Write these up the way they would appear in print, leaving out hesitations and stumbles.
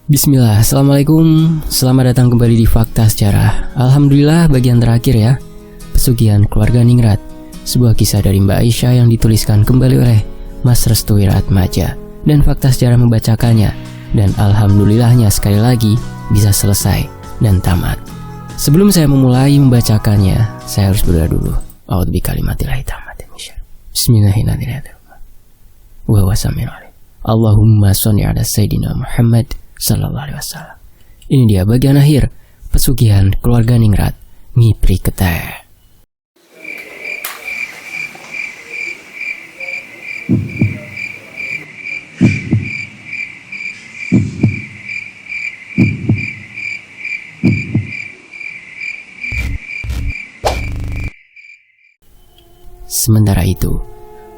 Bismillah, Assalamualaikum. Selamat datang kembali di Fakta Sejarah. Alhamdulillah bagian terakhir ya, Pesugihan Keluarga Ningrat, sebuah kisah dari Mbak Aisyah yang dituliskan kembali oleh Mas Restu Wiratmaja. Dan Fakta Sejarah membacakannya, dan alhamdulillahnya sekali lagi bisa selesai dan tamat. Sebelum saya memulai membacakannya, saya harus berdoa dulu. A'udzu bikalimatillahi tammati min syarri. Bismillahirrahmanirrahim. Wa wasami'alaihi. Allahumma sholli ala sayyidina Muhammad sallallahu alaihi wasallam. Ini dia bagian akhir Pesugihan Keluarga Ningrat, Ngipri Keteh. Sementara itu,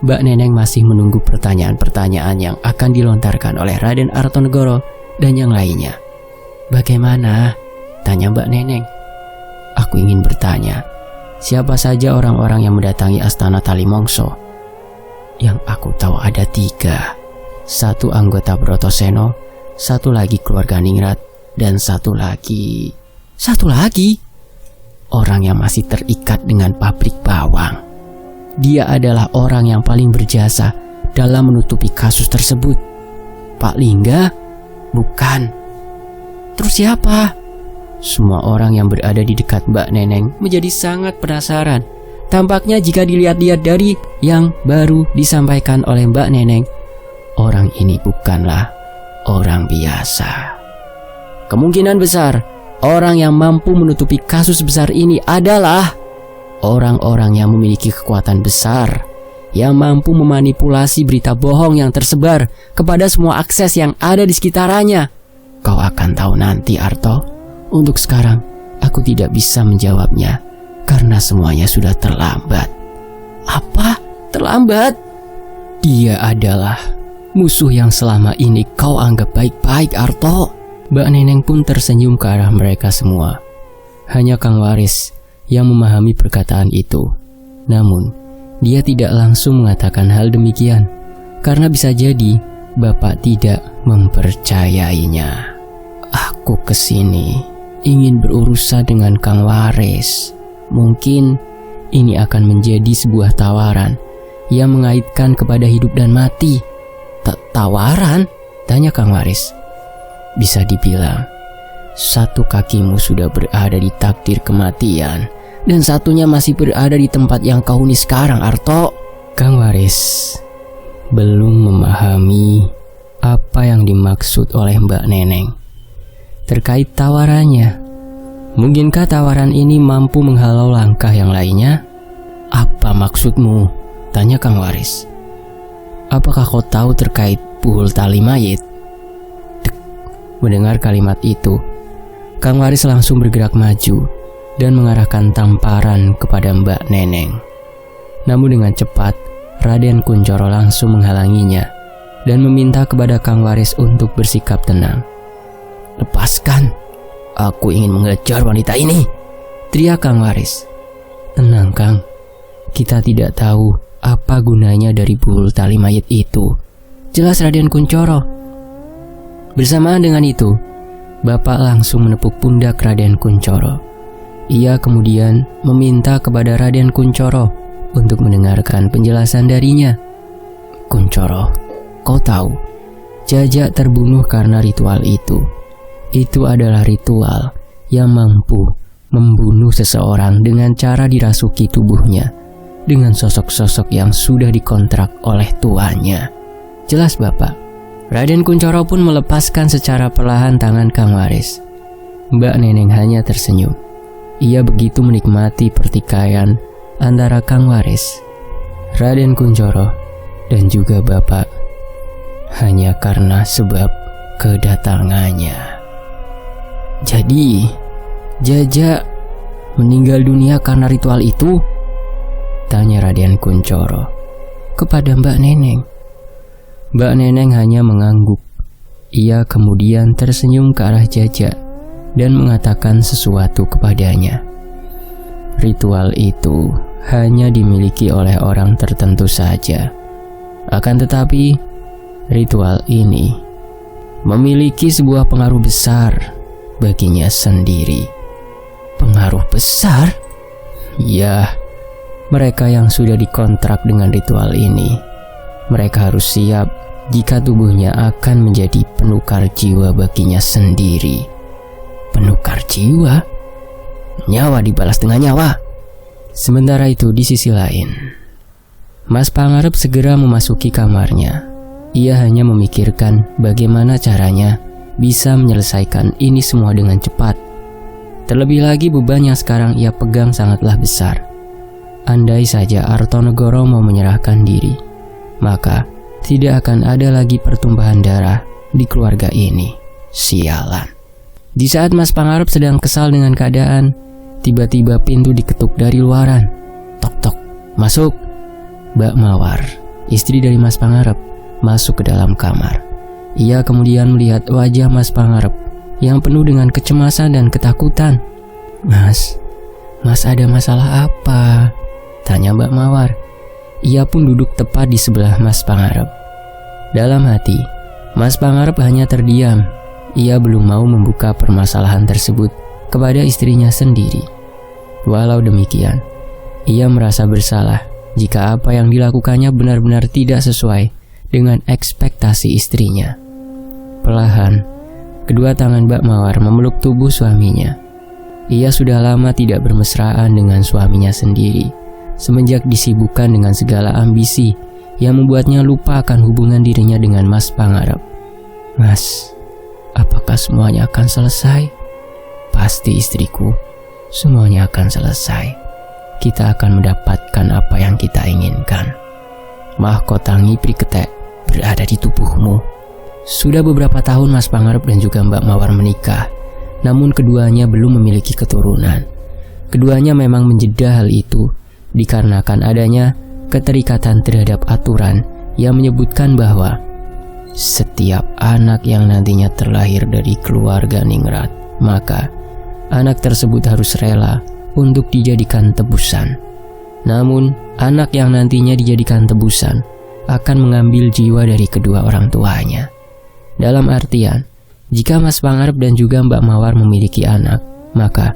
Mbak Neneng masih menunggu pertanyaan-pertanyaan yang akan dilontarkan oleh Raden Artonegoro dan yang lainnya. "Bagaimana?" tanya Mbak Neneng. "Aku ingin bertanya, siapa saja orang-orang yang mendatangi Astana Talimongso?" "Yang aku tahu ada 3. 1 anggota Brotoseno, 1 lagi keluarga Ningrat, dan 1 lagi... 1 lagi? Orang yang masih terikat dengan pabrik bawang. Dia adalah orang yang paling berjasa dalam menutupi kasus tersebut." "Pak Lingga?" "Bukan." "Terus siapa?" Semua orang yang berada di dekat Mbak Neneng menjadi sangat penasaran. Tampaknya jika dilihat-lihat dari yang baru disampaikan oleh Mbak Neneng, orang ini bukanlah orang biasa. Kemungkinan besar orang yang mampu menutupi kasus besar ini adalah orang-orang yang memiliki kekuatan besar, yang mampu memanipulasi berita bohong yang tersebar kepada semua akses yang ada di sekitarnya. Kau akan tahu nanti, Arto. Untuk sekarang, aku tidak bisa menjawabnya karena semuanya sudah terlambat." "Apa? Terlambat?" "Dia adalah musuh yang selama ini kau anggap baik-baik, Arto." Mbak Neneng pun tersenyum ke arah mereka semua. Hanya Kang Waris yang memahami perkataan itu. Namun, dia tidak langsung mengatakan hal demikian, karena bisa jadi Bapak tidak mempercayainya. "Aku kesini ingin berurusan dengan Kang Waris. Mungkin ini akan menjadi sebuah tawaran yang mengaitkan kepada hidup dan mati." "Tawaran?" tanya Kang Waris. "Bisa dibilang, 1 kakimu sudah berada di takdir kematian, dan 1-nya masih berada di tempat yang kau huni sekarang, Arto." Kang Waris belum memahami apa yang dimaksud oleh Mbak Neneng terkait tawarannya. Mungkinkah tawaran ini mampu menghalau langkah yang lainnya? "Apa maksudmu?" tanya Kang Waris. "Apakah kau tahu terkait puhul tali mayit?" Mendengar kalimat itu, Kang Waris langsung bergerak maju dan mengarahkan tamparan kepada Mbak Neneng. Namun dengan cepat, Raden Kuncoro langsung menghalanginya dan meminta kepada Kang Waris untuk bersikap tenang. "Lepaskan, aku ingin mengejar wanita ini," teriak Kang Waris. "Tenang Kang, kita tidak tahu apa gunanya dari buhul tali mayit itu," jelas Raden Kuncoro. Bersamaan dengan itu, Bapak langsung menepuk pundak Raden Kuncoro. Ia kemudian meminta kepada Raden Kuncoro untuk mendengarkan penjelasan darinya. "Kuncoro, kau tahu, Jajak terbunuh karena ritual itu. Itu adalah ritual yang mampu membunuh seseorang dengan cara dirasuki tubuhnya dengan sosok-sosok yang sudah dikontrak oleh tuannya." "Jelas Bapak." Raden Kuncoro pun melepaskan secara perlahan tangan Kang Waris. Mbak Neneng hanya tersenyum. Ia begitu menikmati pertikaian antara Kang Waris, Raden Kuncoro, dan juga Bapak hanya karena sebab kedatangannya. "Jadi, Jajak meninggal dunia karena ritual itu?" tanya Raden Kuncoro kepada Mbak Neneng. Mbak Neneng hanya mengangguk. Ia kemudian tersenyum ke arah Jajak dan mengatakan sesuatu kepadanya. Ritual itu hanya dimiliki oleh orang tertentu saja. Akan tetapi, ritual ini memiliki sebuah pengaruh besar baginya sendiri. Pengaruh besar? Ya, mereka yang sudah dikontrak dengan ritual ini, mereka harus siap jika tubuhnya akan menjadi penukar jiwa baginya sendiri. Penukar jiwa? Nyawa dibalas dengan nyawa. Sementara itu di sisi lain, Mas Pangarep segera memasuki kamarnya. Ia hanya memikirkan bagaimana caranya bisa menyelesaikan ini semua dengan cepat. Terlebih lagi beban yang sekarang ia pegang sangatlah besar. Andai saja Artonegoro mau menyerahkan diri, maka tidak akan ada lagi pertumpahan darah di keluarga ini. Sialan. Di saat Mas Pangarep sedang kesal dengan keadaan, tiba-tiba pintu diketuk dari luaran. Tok tok, masuk. Mbak Mawar, istri dari Mas Pangarep, masuk ke dalam kamar. Ia kemudian melihat wajah Mas Pangarep yang penuh dengan kecemasan dan ketakutan. Mas ada masalah apa? Tanya Mbak Mawar. Ia pun duduk tepat di sebelah Mas Pangarep. Dalam hati, Mas Pangarep hanya terdiam. Ia belum mau membuka permasalahan tersebut kepada istrinya sendiri. Walau demikian, ia merasa bersalah jika apa yang dilakukannya benar-benar tidak sesuai dengan ekspektasi istrinya. Perlahan, kedua tangan Mbak Mawar memeluk tubuh suaminya. Ia sudah lama tidak bermesraan dengan suaminya sendiri, semenjak disibukkan dengan segala ambisi yang membuatnya lupa akan hubungan dirinya dengan Mas Pangarep. Mas, apakah semuanya akan selesai? Pasti istriku, semuanya akan selesai. Kita akan mendapatkan apa yang kita inginkan. Mahkota Ngipri Ketek berada di tubuhmu. Sudah beberapa tahun Mas Pangarep dan juga Mbak Mawar menikah, namun keduanya belum memiliki keturunan. Keduanya memang menjeda hal itu dikarenakan adanya keterikatan terhadap aturan yang menyebutkan bahwa setiap anak yang nantinya terlahir dari keluarga Ningrat, maka anak tersebut harus rela untuk dijadikan tebusan. Namun, anak yang nantinya dijadikan tebusan akan mengambil jiwa dari kedua orang tuanya. Dalam artian, jika Mas Pangarep dan juga Mbak Mawar memiliki anak, maka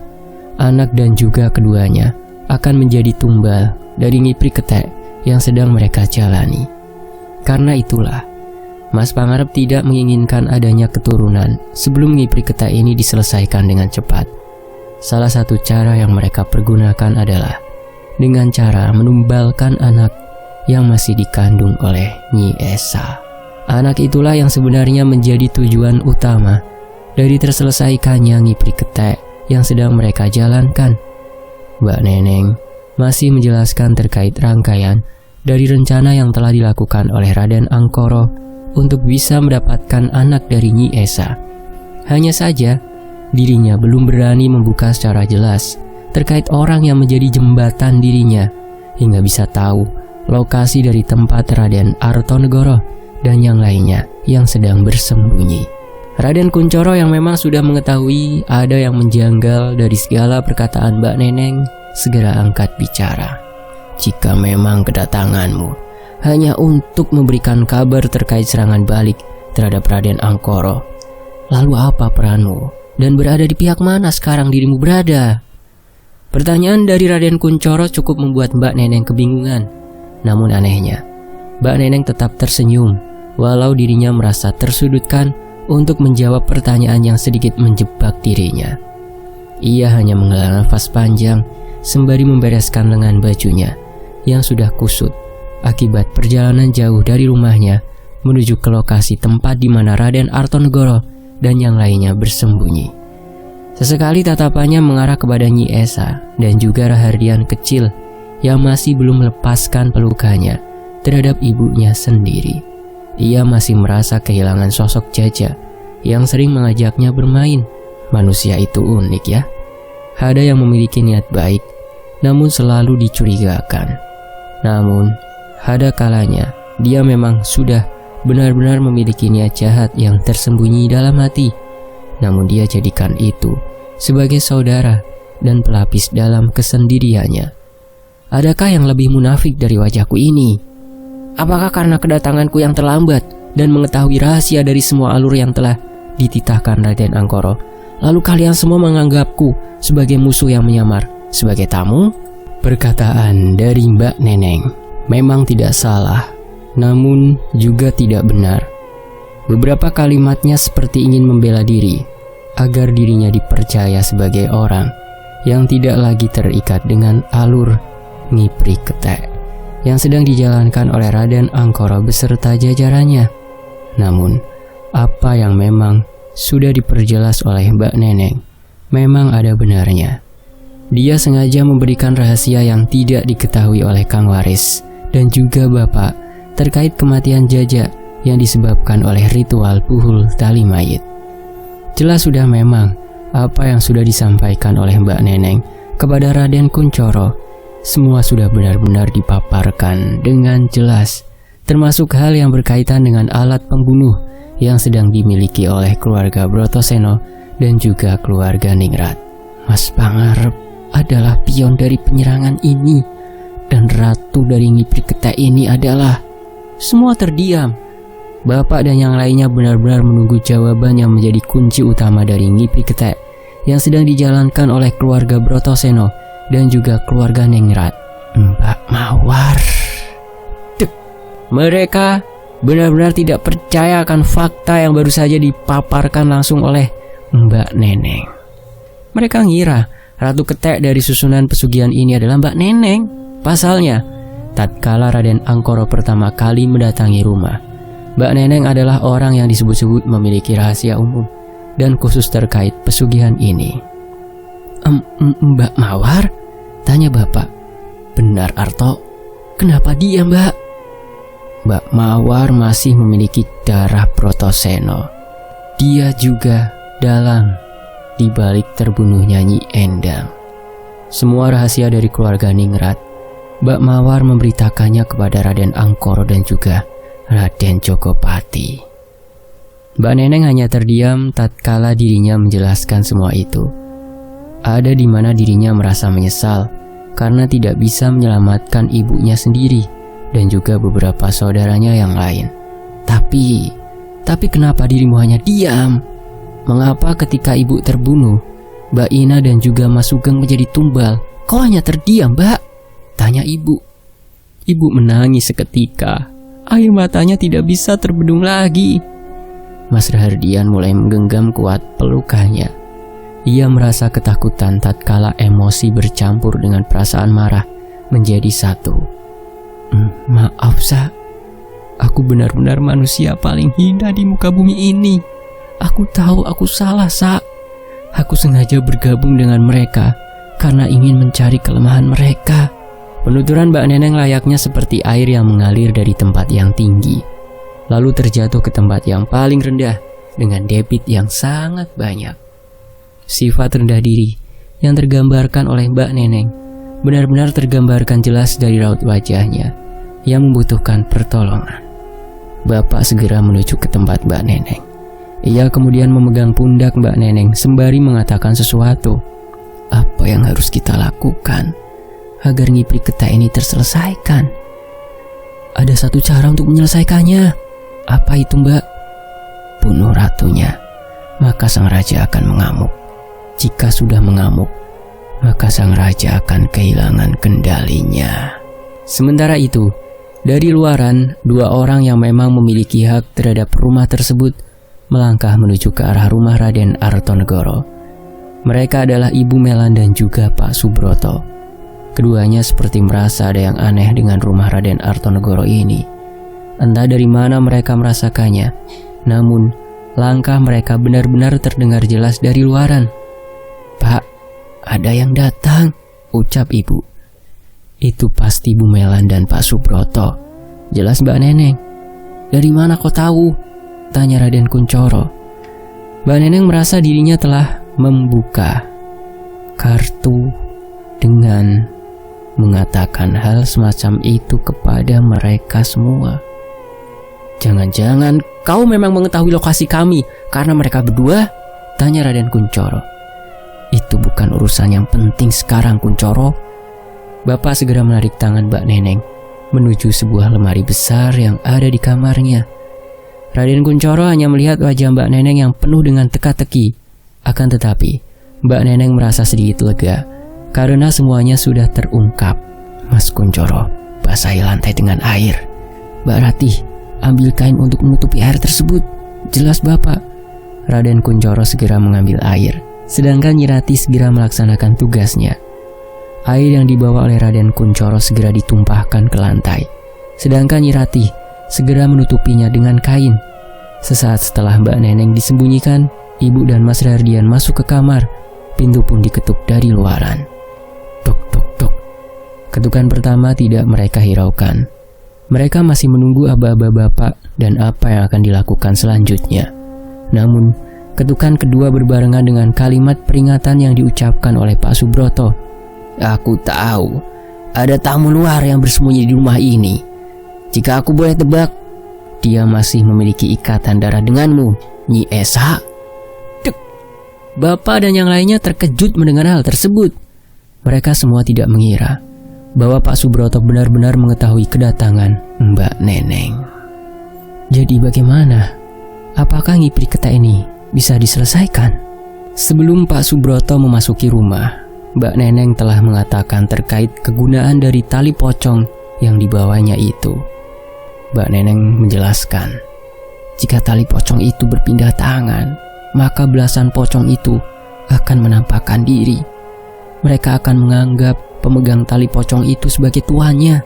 anak dan juga keduanya akan menjadi tumbal dari Ngipri Ketek yang sedang mereka jalani. Karena itulah, Mas Pangarep tidak menginginkan adanya keturunan sebelum Ngipri Ketek ini diselesaikan dengan cepat. Salah satu cara yang mereka pergunakan adalah dengan cara menumbalkan anak yang masih dikandung oleh Nyi Esa. Anak itulah yang sebenarnya menjadi tujuan utama dari terselesaikannya Ngipri Ketek yang sedang mereka jalankan. Mbak Neneng masih menjelaskan terkait rangkaian dari rencana yang telah dilakukan oleh Raden Angkoro untuk bisa mendapatkan anak dari Nyi Esa. Hanya saja, dirinya belum berani membuka secara jelas terkait orang yang menjadi jembatan dirinya hingga bisa tahu lokasi dari tempat Raden Artonegoro dan yang lainnya yang sedang bersembunyi. Raden Kuncoro yang memang sudah mengetahui ada yang menjanggal dari segala perkataan Mbak Neneng segera angkat bicara. Jika memang kedatanganmu hanya untuk memberikan kabar terkait serangan balik terhadap Raden Angkoro, lalu apa peranmu dan berada di pihak mana sekarang dirimu berada? Pertanyaan dari Raden Kuncoro cukup membuat Mbak Neneng kebingungan. Namun anehnya, Mbak Neneng tetap tersenyum walau dirinya merasa tersudutkan untuk menjawab pertanyaan yang sedikit menjebak dirinya. Ia hanya menghela nafas panjang sembari membereskan lengan bajunya yang sudah kusut akibat perjalanan jauh dari rumahnya menuju ke lokasi tempat di mana Raden Artonegoro dan yang lainnya bersembunyi. Sesekali tatapannya mengarah kepada Nyi Esa dan juga Rahardian kecil yang masih belum melepaskan pelukannya terhadap ibunya sendiri. Ia masih merasa kehilangan sosok Jaja yang sering mengajaknya bermain. Manusia itu unik ya. Ada yang memiliki niat baik, namun selalu dicurigakan. Namun, ada kalanya dia memang sudah benar-benar memiliki niat jahat yang tersembunyi dalam hati. Namun dia jadikan itu sebagai saudara dan pelapis dalam kesendiriannya. Adakah yang lebih munafik dari wajahku ini? Apakah karena kedatanganku yang terlambat dan mengetahui rahasia dari semua alur yang telah dititahkan Raden Angkoro, lalu kalian semua menganggapku sebagai musuh yang menyamar, sebagai tamu? Perkataan dari Mbak Neneng memang tidak salah, namun juga tidak benar. Beberapa kalimatnya seperti ingin membela diri, agar dirinya dipercaya sebagai orang yang tidak lagi terikat dengan alur ngipri ketek yang sedang dijalankan oleh Raden Angkoro beserta jajarannya. Namun, apa yang memang sudah diperjelas oleh Mbak Neneng memang ada benarnya. Dia sengaja memberikan rahasia yang tidak diketahui oleh Kang Waris dan juga Bapak terkait kematian Jajak yang disebabkan oleh ritual puhul tali mayit. Jelas sudah memang apa yang sudah disampaikan oleh Mbak Neneng kepada Raden Kunchoro, semua sudah benar-benar dipaparkan dengan jelas, termasuk hal yang berkaitan dengan alat pembunuh yang sedang dimiliki oleh keluarga Brotoseno dan juga keluarga Ningrat. Mas Pangarep adalah pion dari penyerangan ini, dan ratu dari ngipri ketek ini adalah... Semua terdiam. Bapak dan yang lainnya benar-benar menunggu jawaban yang menjadi kunci utama dari ngipri ketek yang sedang dijalankan oleh keluarga Brotoseno dan juga keluarga Ningrat. Mbak Mawar. Dek. Mereka benar-benar tidak percaya akan fakta yang baru saja dipaparkan langsung oleh Mbak Neneng. Mereka ngira Ratu Ketek dari susunan pesugihan ini adalah Mbak Neneng. Pasalnya, tatkala Raden Angkoro pertama kali mendatangi rumah, Mbak Neneng adalah orang yang disebut-sebut memiliki rahasia umum dan khusus terkait pesugihan ini. Mbak Mawar? Tanya Bapak. Benar Arto, kenapa dia Mbak? Mbak Mawar masih memiliki darah Brotoseno. Dia juga dalang di balik terbunuhnya Nyi Endang. Semua rahasia dari keluarga Ningrat, Mbak Mawar memberitakannya kepada Raden Angkoro dan juga Raden Jogopati. Mbak Neneng hanya terdiam tatkala dirinya menjelaskan semua itu. Ada di mana dirinya merasa menyesal karena tidak bisa menyelamatkan ibunya sendiri dan juga beberapa saudaranya yang lain. Tapi kenapa dirimu hanya diam? Mengapa ketika ibu terbunuh, Mbak Ina dan juga Mas Sugeng menjadi tumbal, kau hanya terdiam, Mbak? Tanya ibu. Ibu menangis seketika. Air matanya tidak bisa terbendung lagi. Mas Rahardian mulai menggenggam kuat pelukannya. Ia merasa ketakutan tatkala emosi bercampur dengan perasaan marah menjadi satu. Maaf, Sa. Aku benar-benar manusia paling hina di muka bumi ini. Aku tahu aku salah, Sa. Aku sengaja bergabung dengan mereka karena ingin mencari kelemahan mereka. Penuturan Mbak Neneng layaknya seperti air yang mengalir dari tempat yang tinggi, lalu terjatuh ke tempat yang paling rendah dengan debit yang sangat banyak. Sifat rendah diri yang tergambarkan oleh Mbak Neneng benar-benar tergambarkan jelas dari raut wajahnya yang membutuhkan pertolongan. Bapak segera menuju ke tempat Mbak Neneng. Ia kemudian memegang pundak Mbak Neneng sembari mengatakan sesuatu. Apa yang harus kita lakukan agar ngipri ketek ini terselesaikan? Ada satu cara untuk menyelesaikannya. Apa itu, Mbak? Bunuh ratunya, maka sang raja akan mengamuk. Jika sudah mengamuk, maka sang raja akan kehilangan kendalinya. Sementara itu, dari luaran, dua orang yang memang memiliki hak terhadap rumah tersebut melangkah menuju ke arah rumah Raden Artonegoro. Mereka adalah Ibu Melan dan juga Pak Subroto. Keduanya seperti merasa ada yang aneh dengan rumah Raden Artonegoro ini. Entah dari mana mereka merasakannya, namun langkah mereka benar-benar terdengar jelas dari luaran. Pak, ada yang datang, ucap ibu. Itu pasti Bu Melan dan Pak Subroto. Jelas Mbak Neneng. Dari mana kau tahu? Tanya Raden Kunchoro. Mbak Neneng merasa dirinya telah membuka kartu dengan mengatakan hal semacam itu kepada mereka semua. Jangan-jangan kau memang mengetahui lokasi kami karena mereka berdua? Tanya Raden Kunchoro. Itu bukan urusan yang penting sekarang, Kunchoro. Bapak segera menarik tangan Mbak Neneng menuju sebuah lemari besar yang ada di kamarnya. Raden Kunchoro hanya melihat wajah Mbak Neneng yang penuh dengan teka-teki. Akan tetapi, Mbak Neneng merasa sedikit lega karena semuanya sudah terungkap. Mas Kunchoro, basahi lantai dengan air. Mbak Ratih, ambil kain untuk menutupi air tersebut. Jelas Bapak. Raden Kunchoro segera mengambil air, sedangkan Nyi Ratih segera melaksanakan tugasnya. Air yang dibawa oleh Raden Kunchoro segera ditumpahkan ke lantai, sedangkan Nyi Ratih segera menutupinya dengan kain. Sesaat setelah Mbak Neneng disembunyikan, Ibu dan Mas Rardian masuk ke kamar. Pintu pun diketuk dari luaran. Tok tok tok. Ketukan pertama tidak mereka hiraukan. Mereka masih menunggu aba-aba Bapak dan apa yang akan dilakukan selanjutnya. Namun, ketukan kedua berbarengan dengan kalimat peringatan yang diucapkan oleh Pak Subroto. Aku tahu, ada tamu luar yang bersembunyi di rumah ini. Jika aku boleh tebak, dia masih memiliki ikatan darah denganmu, Nyi Esa. Dek. Bapak dan yang lainnya terkejut mendengar hal tersebut. Mereka semua tidak mengira bahwa Pak Subroto benar-benar mengetahui kedatangan Mbak Neneng. Jadi bagaimana? Apakah Ngipri Ketek ini bisa diselesaikan? Sebelum Pak Subroto memasuki rumah, Mbak Neneng telah mengatakan terkait kegunaan dari tali pocong yang dibawanya itu. Mbak Neneng menjelaskan, jika tali pocong itu berpindah tangan, maka belasan pocong itu akan menampakkan diri. Mereka akan menganggap pemegang tali pocong itu sebagai tuannya.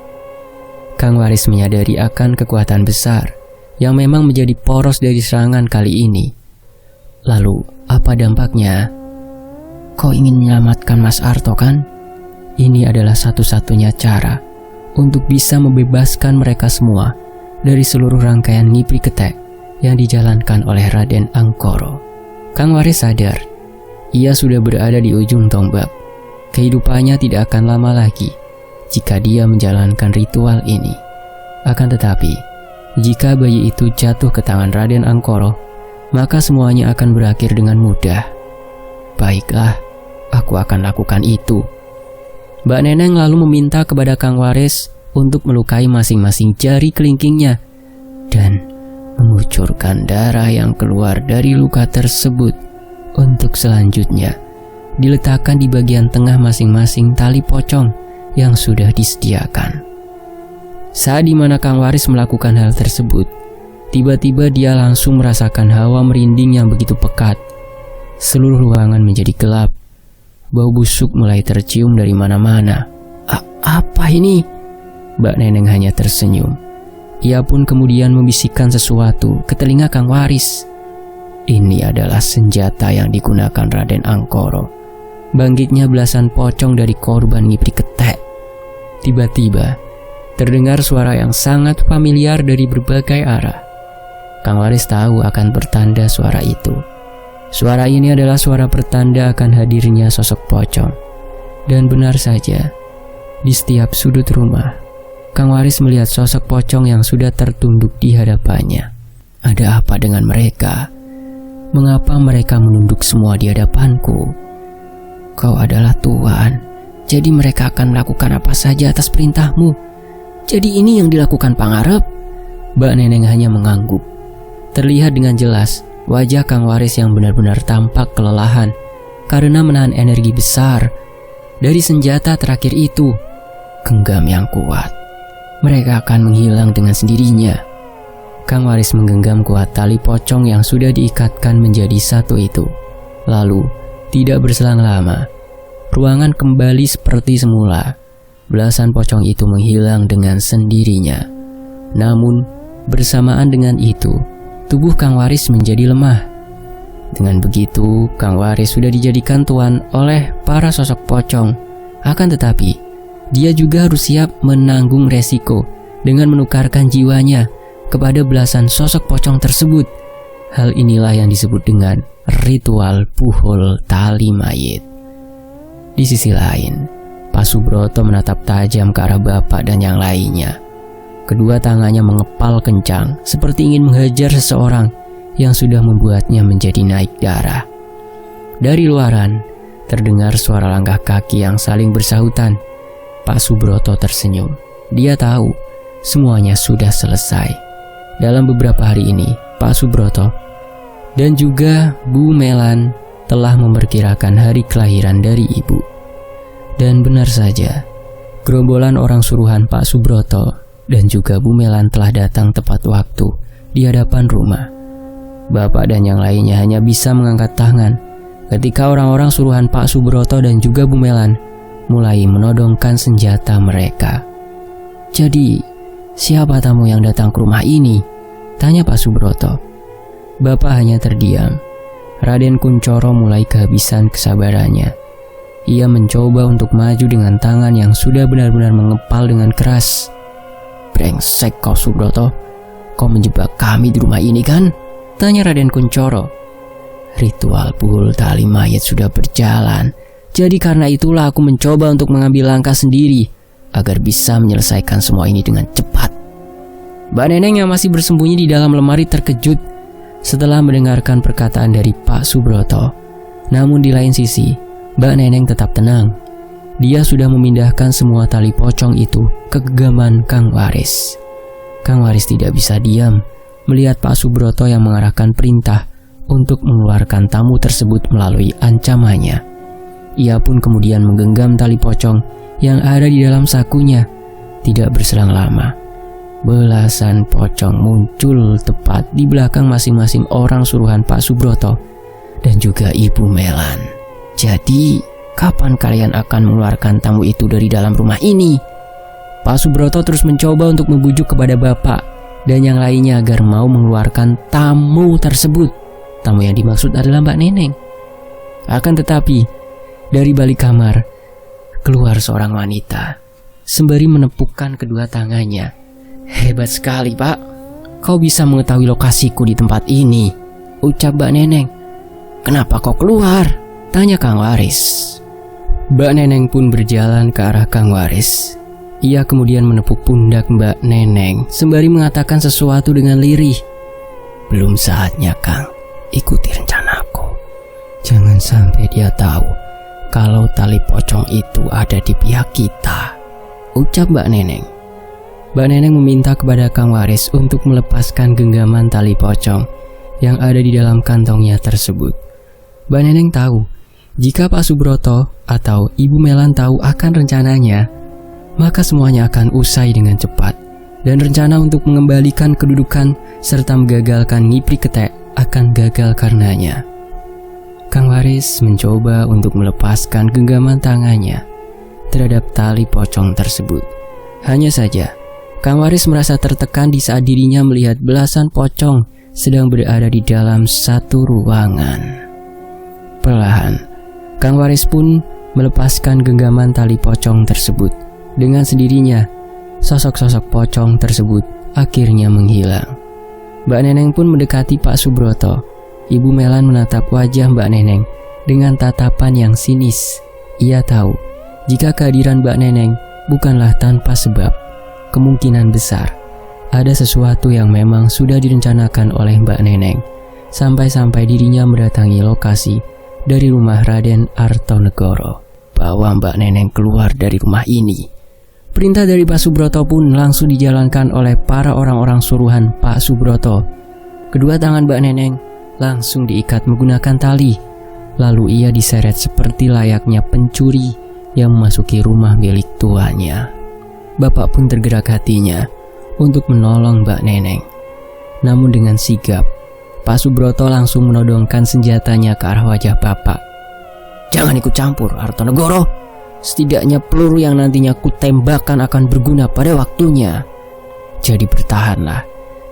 Kang Waris menyadari akan kekuatan besar yang memang menjadi poros dari serangan kali ini. Lalu, apa dampaknya? Kau ingin menyelamatkan Mas Arto kan? Ini adalah satu-satunya cara untuk bisa membebaskan mereka semua dari seluruh rangkaian Ngipri Ketek yang dijalankan oleh Raden Angkoro. Kang Waris sadar, ia sudah berada di ujung tombak. Kehidupannya tidak akan lama lagi jika dia menjalankan ritual ini. Akan tetapi, jika bayi itu jatuh ke tangan Raden Angkoro, maka semuanya akan berakhir dengan mudah. Baiklah, aku akan lakukan itu. Mbak Neneng lalu meminta kepada Kang Waris untuk melukai masing-masing jari kelingkingnya dan mengucurkan darah yang keluar dari luka tersebut untuk selanjutnya diletakkan di bagian tengah masing-masing tali pocong yang sudah disediakan. Saat dimana Kang Waris melakukan hal tersebut, tiba-tiba dia langsung merasakan hawa merinding yang begitu pekat. Seluruh ruangan menjadi gelap. Bau busuk mulai tercium dari mana-mana. Apa ini? Mbak Neneng hanya tersenyum. Ia pun kemudian membisikkan sesuatu ke telinga Kang Waris. Ini adalah senjata yang digunakan Raden Angkoro. Bangkitnya belasan pocong dari korban Ngipri Ketek. Tiba-tiba, terdengar suara yang sangat familiar dari berbagai arah. Kang Waris tahu akan pertanda suara itu. Suara ini adalah suara pertanda akan hadirnya sosok pocong. Dan benar saja, di setiap sudut rumah, Kang Waris melihat sosok pocong yang sudah tertunduk di hadapannya. Ada apa dengan mereka? Mengapa mereka menunduk semua di hadapanku? Kau adalah Tuan, jadi mereka akan melakukan apa saja atas perintahmu. Jadi ini yang dilakukan Pangarep? Mbak Neneng hanya mengangguk. Terlihat dengan jelas wajah Kang Waris yang benar-benar tampak kelelahan karena menahan energi besar dari senjata terakhir itu. Genggam yang kuat. Mereka akan menghilang dengan sendirinya. Kang Waris menggenggam kuat tali pocong yang sudah diikatkan menjadi satu itu. Lalu, tidak berselang lama, ruangan kembali seperti semula. Belasan pocong itu menghilang dengan sendirinya. Namun, bersamaan dengan itu, tubuh Kang Waris menjadi lemah. Dengan begitu, Kang Waris sudah dijadikan tuan oleh para sosok pocong. Akan tetapi, dia juga harus siap menanggung resiko dengan menukarkan jiwanya kepada belasan sosok pocong tersebut. Hal inilah yang disebut dengan ritual puhul tali mayit. Di sisi lain, Pak Subroto menatap tajam ke arah Bapak dan yang lainnya. Kedua tangannya mengepal kencang seperti ingin menghajar seseorang yang sudah membuatnya menjadi naik darah. Dari luaran, terdengar suara langkah kaki yang saling bersahutan. Pak Subroto tersenyum. Dia tahu semuanya sudah selesai. Dalam beberapa hari ini, Pak Subroto dan juga Bu Melan telah memperkirakan hari kelahiran dari ibu. Dan benar saja, gerombolan orang suruhan Pak Subroto dan juga Bu Melan telah datang tepat waktu di hadapan rumah. Bapak dan yang lainnya hanya bisa mengangkat tangan ketika orang-orang suruhan Pak Subroto dan juga Bu Melan mulai menodongkan senjata mereka. "Jadi, siapa tamu yang datang ke rumah ini?" tanya Pak Subroto. Bapak hanya terdiam. Raden Kunchoro mulai kehabisan kesabarannya. Ia mencoba untuk maju dengan tangan yang sudah benar-benar mengepal dengan keras. "Brengsek kau Subroto, kau menjebak kami di rumah ini kan?" tanya Raden Kunchoro. "Ritual pul tali mayat sudah berjalan. Jadi karena itulah aku mencoba untuk mengambil langkah sendiri agar bisa menyelesaikan semua ini dengan cepat." Mbak Neneng yang masih bersembunyi di dalam lemari terkejut setelah mendengarkan perkataan dari Pak Subroto. Namun di lain sisi, Mbak Neneng tetap tenang. Dia sudah memindahkan semua tali pocong itu ke genggaman Kang Waris. Kang Waris tidak bisa diam melihat Pak Subroto yang mengarahkan perintah untuk mengeluarkan tamu tersebut melalui ancamannya. Ia pun kemudian menggenggam tali pocong yang ada di dalam sakunya. Tidak berselang lama, belasan pocong muncul tepat di belakang masing-masing orang suruhan Pak Subroto dan juga Ibu Melan. "Jadi, kapan kalian akan mengeluarkan tamu itu dari dalam rumah ini?" Pak Subroto terus mencoba untuk membujuk kepada Bapak dan yang lainnya agar mau mengeluarkan tamu tersebut. Tamu yang dimaksud adalah Mbak Neneng. Akan tetapi, dari balik kamar keluar seorang wanita sembari menepukkan kedua tangannya. "Hebat sekali, Pak. Kau bisa mengetahui lokasiku di tempat ini," ucap Mbak Neneng. "Kenapa kau keluar?" tanya Kang Waris. Mbak Neneng pun berjalan ke arah Kang Waris. Ia kemudian menepuk pundak Mbak Neneng sembari mengatakan sesuatu dengan lirih. "Belum saatnya, Kang. Ikuti rencanaku. Jangan sampai dia tahu kalau tali pocong itu ada di pihak kita," ucap Mbak Neneng. Mbak Neneng meminta kepada Kang Waris untuk melepaskan genggaman tali pocong yang ada di dalam kantongnya tersebut. Mbak Neneng tahu, jika Pak Subroto atau Ibu Melan tahu akan rencananya, maka semuanya akan usai dengan cepat, dan rencana untuk mengembalikan kedudukan serta menggagalkan Ngipri Ketek akan gagal karenanya. Kang Waris mencoba untuk melepaskan genggaman tangannya terhadap tali pocong tersebut. Hanya saja, Kang Waris merasa tertekan di saat dirinya melihat belasan pocong sedang berada di dalam satu ruangan. Perlahan, Kang Waris pun melepaskan genggaman tali pocong tersebut. Dengan sendirinya, sosok-sosok pocong tersebut akhirnya menghilang. Mbak Neneng pun mendekati Pak Subroto. Ibu Melan menatap wajah Mbak Neneng dengan tatapan yang sinis. Ia tahu, jika kehadiran Mbak Neneng bukanlah tanpa sebab. Kemungkinan besar ada sesuatu yang memang sudah direncanakan oleh Mbak Neneng, sampai-sampai dirinya mendatangi lokasi dari rumah Raden Artonegoro, bahwa Mbak Neneng keluar dari rumah ini. Perintah dari Pak Subroto pun langsung dijalankan oleh para orang-orang suruhan Pak Subroto. Kedua tangan Mbak Neneng langsung diikat menggunakan tali, lalu ia diseret seperti layaknya pencuri yang memasuki rumah milik tuannya. Bapak pun tergerak hatinya untuk menolong Mbak Neneng. Namun dengan sigap, Pak Subroto langsung menodongkan senjatanya ke arah wajah Bapak. "Jangan ikut campur, Artonegoro. Setidaknya peluru yang nantinya kutembakkan akan berguna pada waktunya. Jadi bertahanlah.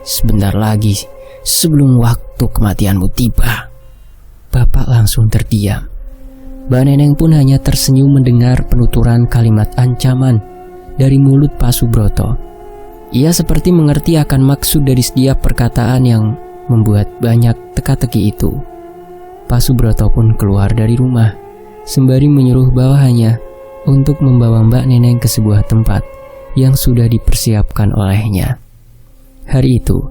Sebentar lagi sebelum waktu kematianmu tiba." Bapak langsung terdiam. Mbak Neneng pun hanya tersenyum mendengar penuturan kalimat ancaman dari mulut Pak Subroto. Ia seperti mengerti akan maksud dari setiap perkataan yang membuat banyak teka-teki itu. Pak Subroto pun keluar dari rumah sembari menyuruh bawahannya untuk membawa Mbak Neneng ke sebuah tempat yang sudah dipersiapkan olehnya. Hari itu,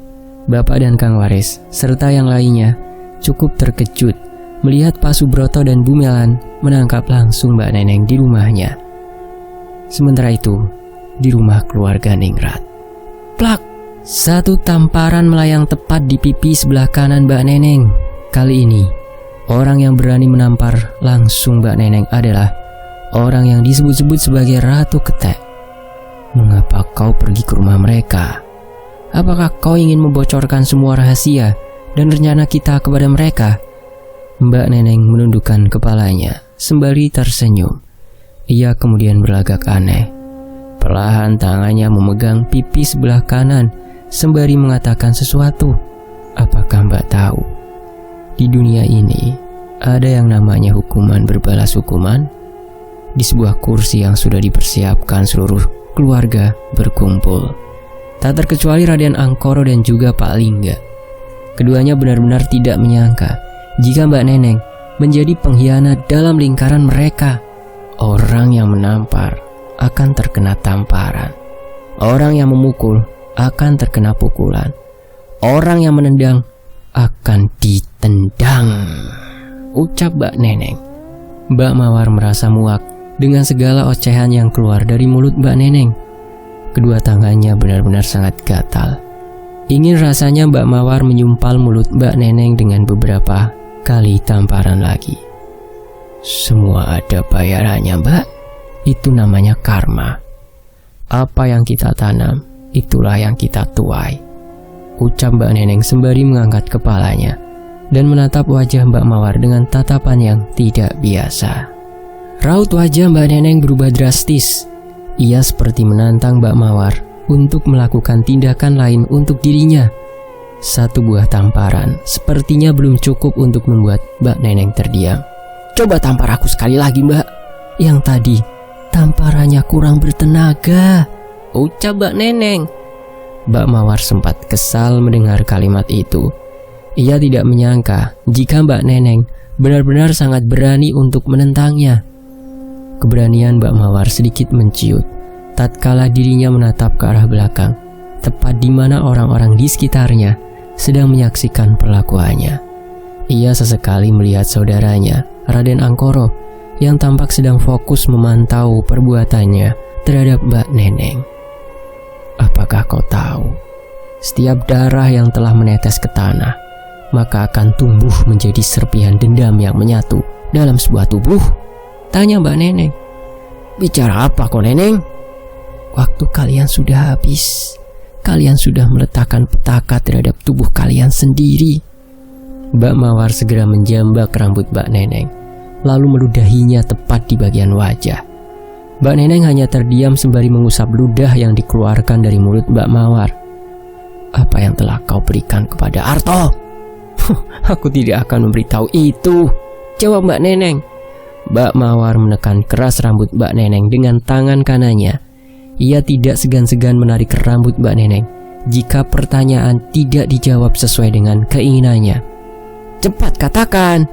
Bapak dan Kang Waris serta yang lainnya cukup terkejut melihat Pak Subroto dan Bu Melan menangkap langsung Mbak Neneng di rumahnya. Sementara itu, di rumah keluarga Ningrat, plak, Satu tamparan melayang tepat di pipi sebelah kanan Mbak Neneng. Kali ini, orang yang berani menampar langsung Mbak Neneng adalah orang yang disebut-sebut sebagai Ratu Ketek. Mengapa kau pergi ke rumah mereka? Apakah kau ingin membocorkan semua rahasia dan rencana kita kepada mereka? Mbak Neneng menundukkan kepalanya sembari tersenyum. Ia kemudian berlagak aneh. Perlahan tangannya memegang pipi sebelah kanan sembari mengatakan sesuatu. Apakah Mbak tahu? Di dunia ini ada yang namanya hukuman berbalas hukuman. Di sebuah kursi yang sudah dipersiapkan seluruh keluarga berkumpul, tak terkecuali Raden Angkoro dan juga Pak Lingga. Keduanya benar-benar tidak menyangka jika Mbak Neneng menjadi pengkhianat dalam lingkaran mereka. Orang yang menampar akan terkena tamparan. Orang yang memukul akan terkena pukulan. Orang yang menendang akan ditendang, ucap Mbak Neneng. Mbak Mawar merasa muak dengan segala ocehan yang keluar dari mulut Mbak Neneng. Kedua tangannya benar-benar sangat gatal. Ingin rasanya Mbak Mawar menyumpal mulut Mbak Neneng dengan beberapa kali tamparan lagi. Semua ada bayarannya, Mbak. Itu namanya karma. Apa yang kita tanam, itulah yang kita tuai, ucap Mbak Neneng sembari mengangkat kepalanya dan menatap wajah Mbak Mawar dengan tatapan yang tidak biasa. Raut wajah Mbak Neneng berubah drastis. Ia seperti menantang Mbak Mawar untuk melakukan tindakan lain untuk dirinya. Satu buah tamparan sepertinya belum cukup untuk membuat Mbak Neneng terdiam. Coba tampar aku sekali lagi, Mbak. Yang tadi tamparannya kurang bertenaga, ucap Mbak Neneng. Mbak Mawar sempat kesal mendengar kalimat itu. Ia tidak menyangka jika Mbak Neneng benar-benar sangat berani untuk menentangnya. Keberanian Mbak Mawar sedikit menciut tatkala dirinya menatap ke arah belakang, tepat di mana orang-orang di sekitarnya sedang menyaksikan perlakuannya. Ia sesekali melihat saudaranya, Raden Angkoro, yang tampak sedang fokus memantau perbuatannya terhadap Mbak Neneng. Apakah kau tahu, setiap darah yang telah menetes ke tanah, maka akan tumbuh menjadi serpihan dendam yang menyatu dalam sebuah tubuh? Tanya Mbak Neneng. Bicara apa kau, Neneng? Waktu kalian sudah habis. Kalian sudah meletakkan petaka terhadap tubuh kalian sendiri. Mbak Mawar segera menjambak rambut Mbak Neneng, lalu meludahinya tepat di bagian wajah. Mbak Neneng hanya terdiam sembari mengusap ludah yang dikeluarkan dari mulut Mbak Mawar. Apa yang telah kau berikan kepada Arto? Aku tidak akan memberitahu itu, jawab Mbak Neneng. Mbak Mawar menekan keras rambut Mbak Neneng dengan tangan kanannya. Ia tidak segan-segan menarik rambut Mbak Neneng jika pertanyaan tidak dijawab sesuai dengan keinginannya. Cepat katakan.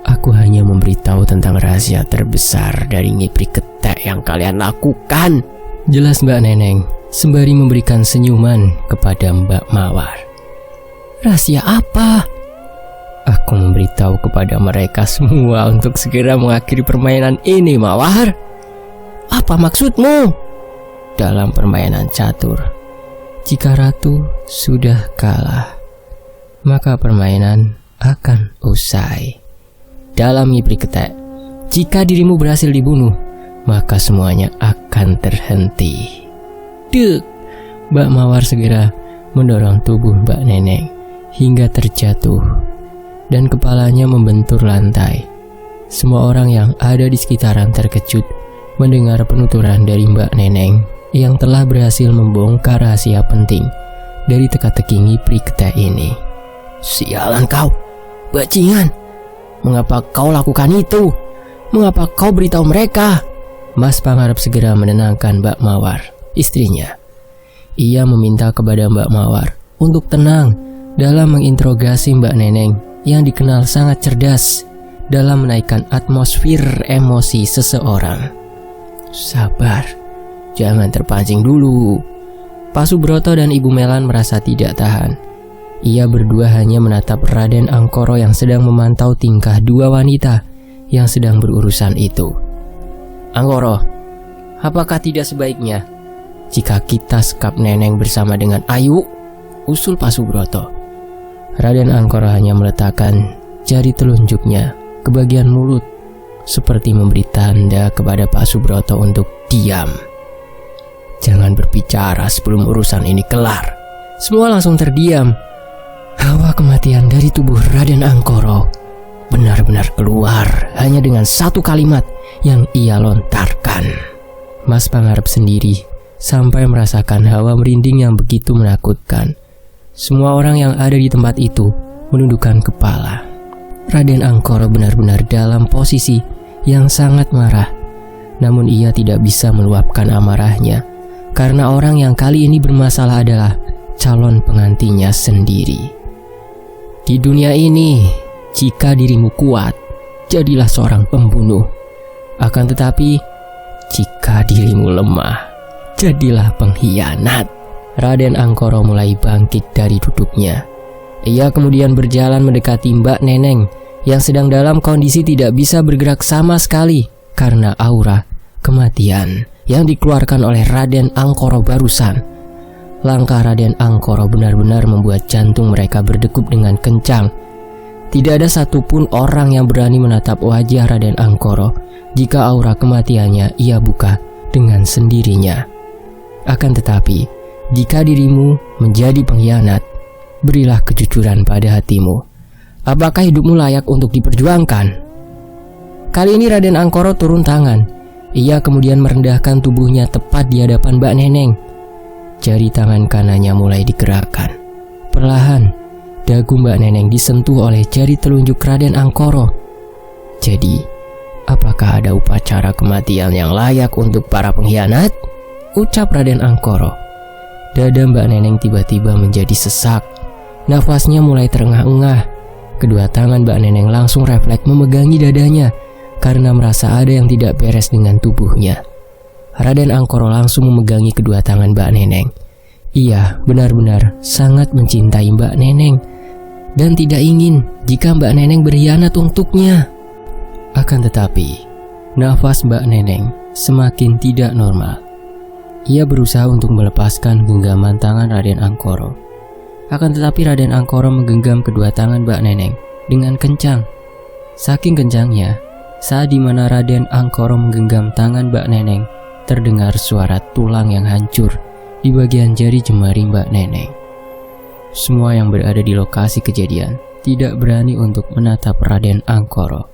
Aku hanya memberitahu tentang rahasia terbesar dari Nyipri Ketek yang kalian lakukan, jelas Mbak Neneng sembari memberikan senyuman kepada Mbak Mawar. Rahasia apa? Aku memberitahu kepada mereka semua untuk segera mengakhiri permainan ini, Mawar. Apa maksudmu? Dalam permainan catur, jika ratu sudah kalah, maka permainan akan usai. Dalam Nyipri Ketek, jika dirimu berhasil dibunuh, maka semuanya akan terhenti. Dek! Mbak Mawar segera mendorong tubuh Mbak Neneng hingga terjatuh dan kepalanya membentur lantai. Semua orang yang ada di sekitaran terkejut mendengar penuturan dari Mbak Neneng yang telah berhasil membongkar rahasia penting dari teka-teki Nyipri Ketek ini. Sialan kau, bajingan! Mengapa kau lakukan itu? Mengapa kau beritahu mereka? Mas Pangarep segera menenangkan Mbak Mawar, istrinya. Ia meminta kepada Mbak Mawar untuk tenang dalam menginterogasi Mbak Neneng yang dikenal sangat cerdas dalam menaikkan atmosfer emosi seseorang. Sabar, jangan terpancing dulu. Pak Subroto dan Ibu Melan merasa tidak tahan. Ia berdua hanya menatap Raden Angkoro yang sedang memantau tingkah dua wanita yang sedang berurusan itu. Angkoro, apakah tidak sebaiknya jika kita sekap Neneng bersama dengan Ayu?" usul Pak Subroto. Raden Angkoro hanya meletakkan jari telunjuknya ke bagian mulut, seperti memberi tanda kepada Pak Subroto untuk diam. "Jangan berbicara sebelum urusan ini kelar." Semua langsung terdiam. Hawa kematian dari tubuh Raden Angkoro benar-benar keluar hanya dengan satu kalimat yang ia lontarkan. Mas Pangarep sendiri sampai merasakan hawa merinding yang begitu menakutkan. Semua orang yang ada di tempat itu menundukkan kepala. Raden Angkoro benar-benar dalam posisi yang sangat marah. Namun ia tidak bisa meluapkan amarahnya, karena orang yang kali ini bermasalah adalah calon pengantinnya sendiri. "Di dunia ini, jika dirimu kuat, jadilah seorang pembunuh. Akan tetapi, jika dirimu lemah, jadilah pengkhianat." Raden Angkoro mulai bangkit dari duduknya. Ia kemudian berjalan mendekati Mbak Neneng yang sedang dalam kondisi tidak bisa bergerak sama sekali karena aura kematian yang dikeluarkan oleh Raden Angkoro barusan. Langkah Raden Angkoro benar-benar membuat jantung mereka berdegup dengan kencang. Tidak ada satupun orang yang berani menatap wajah Raden Angkoro jika aura kematiannya ia buka dengan sendirinya. Akan tetapi, jika dirimu menjadi pengkhianat, berilah kejujuran pada hatimu. Apakah hidupmu layak untuk diperjuangkan? Kali ini Raden Angkoro turun tangan. Ia kemudian merendahkan tubuhnya tepat di hadapan Mbak Neneng. Jari tangan kanannya mulai digerakkan. Perlahan, dagu Mbak Neneng disentuh oleh jari telunjuk Raden Angkoro. "Jadi, apakah ada upacara kematian yang layak untuk para pengkhianat?" ucap Raden Angkoro. Dada Mbak Neneng tiba-tiba menjadi sesak. Nafasnya mulai terengah-engah. Kedua tangan Mbak Neneng langsung refleks memegangi dadanya karena merasa ada yang tidak beres dengan tubuhnya. Raden Angkoro langsung memegangi kedua tangan Mbak Neneng. Ia benar-benar sangat mencintai Mbak Neneng dan tidak ingin jika Mbak Neneng berkhianat untuknya. Akan tetapi, nafas Mbak Neneng semakin tidak normal. Ia berusaha untuk melepaskan genggaman tangan Raden Angkoro. Akan tetapi Raden Angkoro menggenggam kedua tangan Mbak Neneng dengan kencang. Saking kencangnya, saat dimana Raden Angkoro menggenggam tangan Mbak Neneng, terdengar suara tulang yang hancur di bagian jari jemari Mbak Neneng. Semua yang berada di lokasi kejadian tidak berani untuk menatap Raden Angkoro.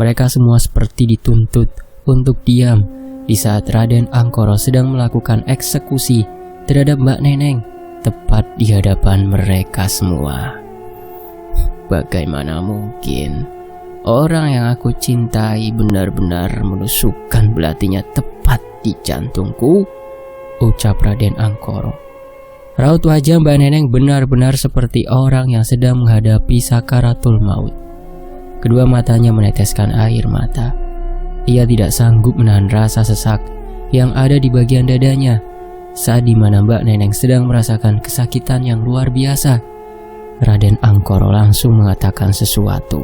Mereka semua seperti dituntut untuk diam di saat Raden Angkoro sedang melakukan eksekusi terhadap Mbak Neneng tepat di hadapan mereka semua. Bagaimana mungkin orang yang aku cintai benar-benar menusukkan belatinya tepat di jantungku? Ucap Raden Angkoro. Raut wajah Mbak Neneng benar-benar seperti orang yang sedang menghadapi sakaratul maut. Kedua matanya meneteskan air mata. Ia tidak sanggup menahan rasa sesak yang ada di bagian dadanya saat dimana Mbak Neneng sedang merasakan kesakitan yang luar biasa. Raden Angkoro langsung mengatakan sesuatu.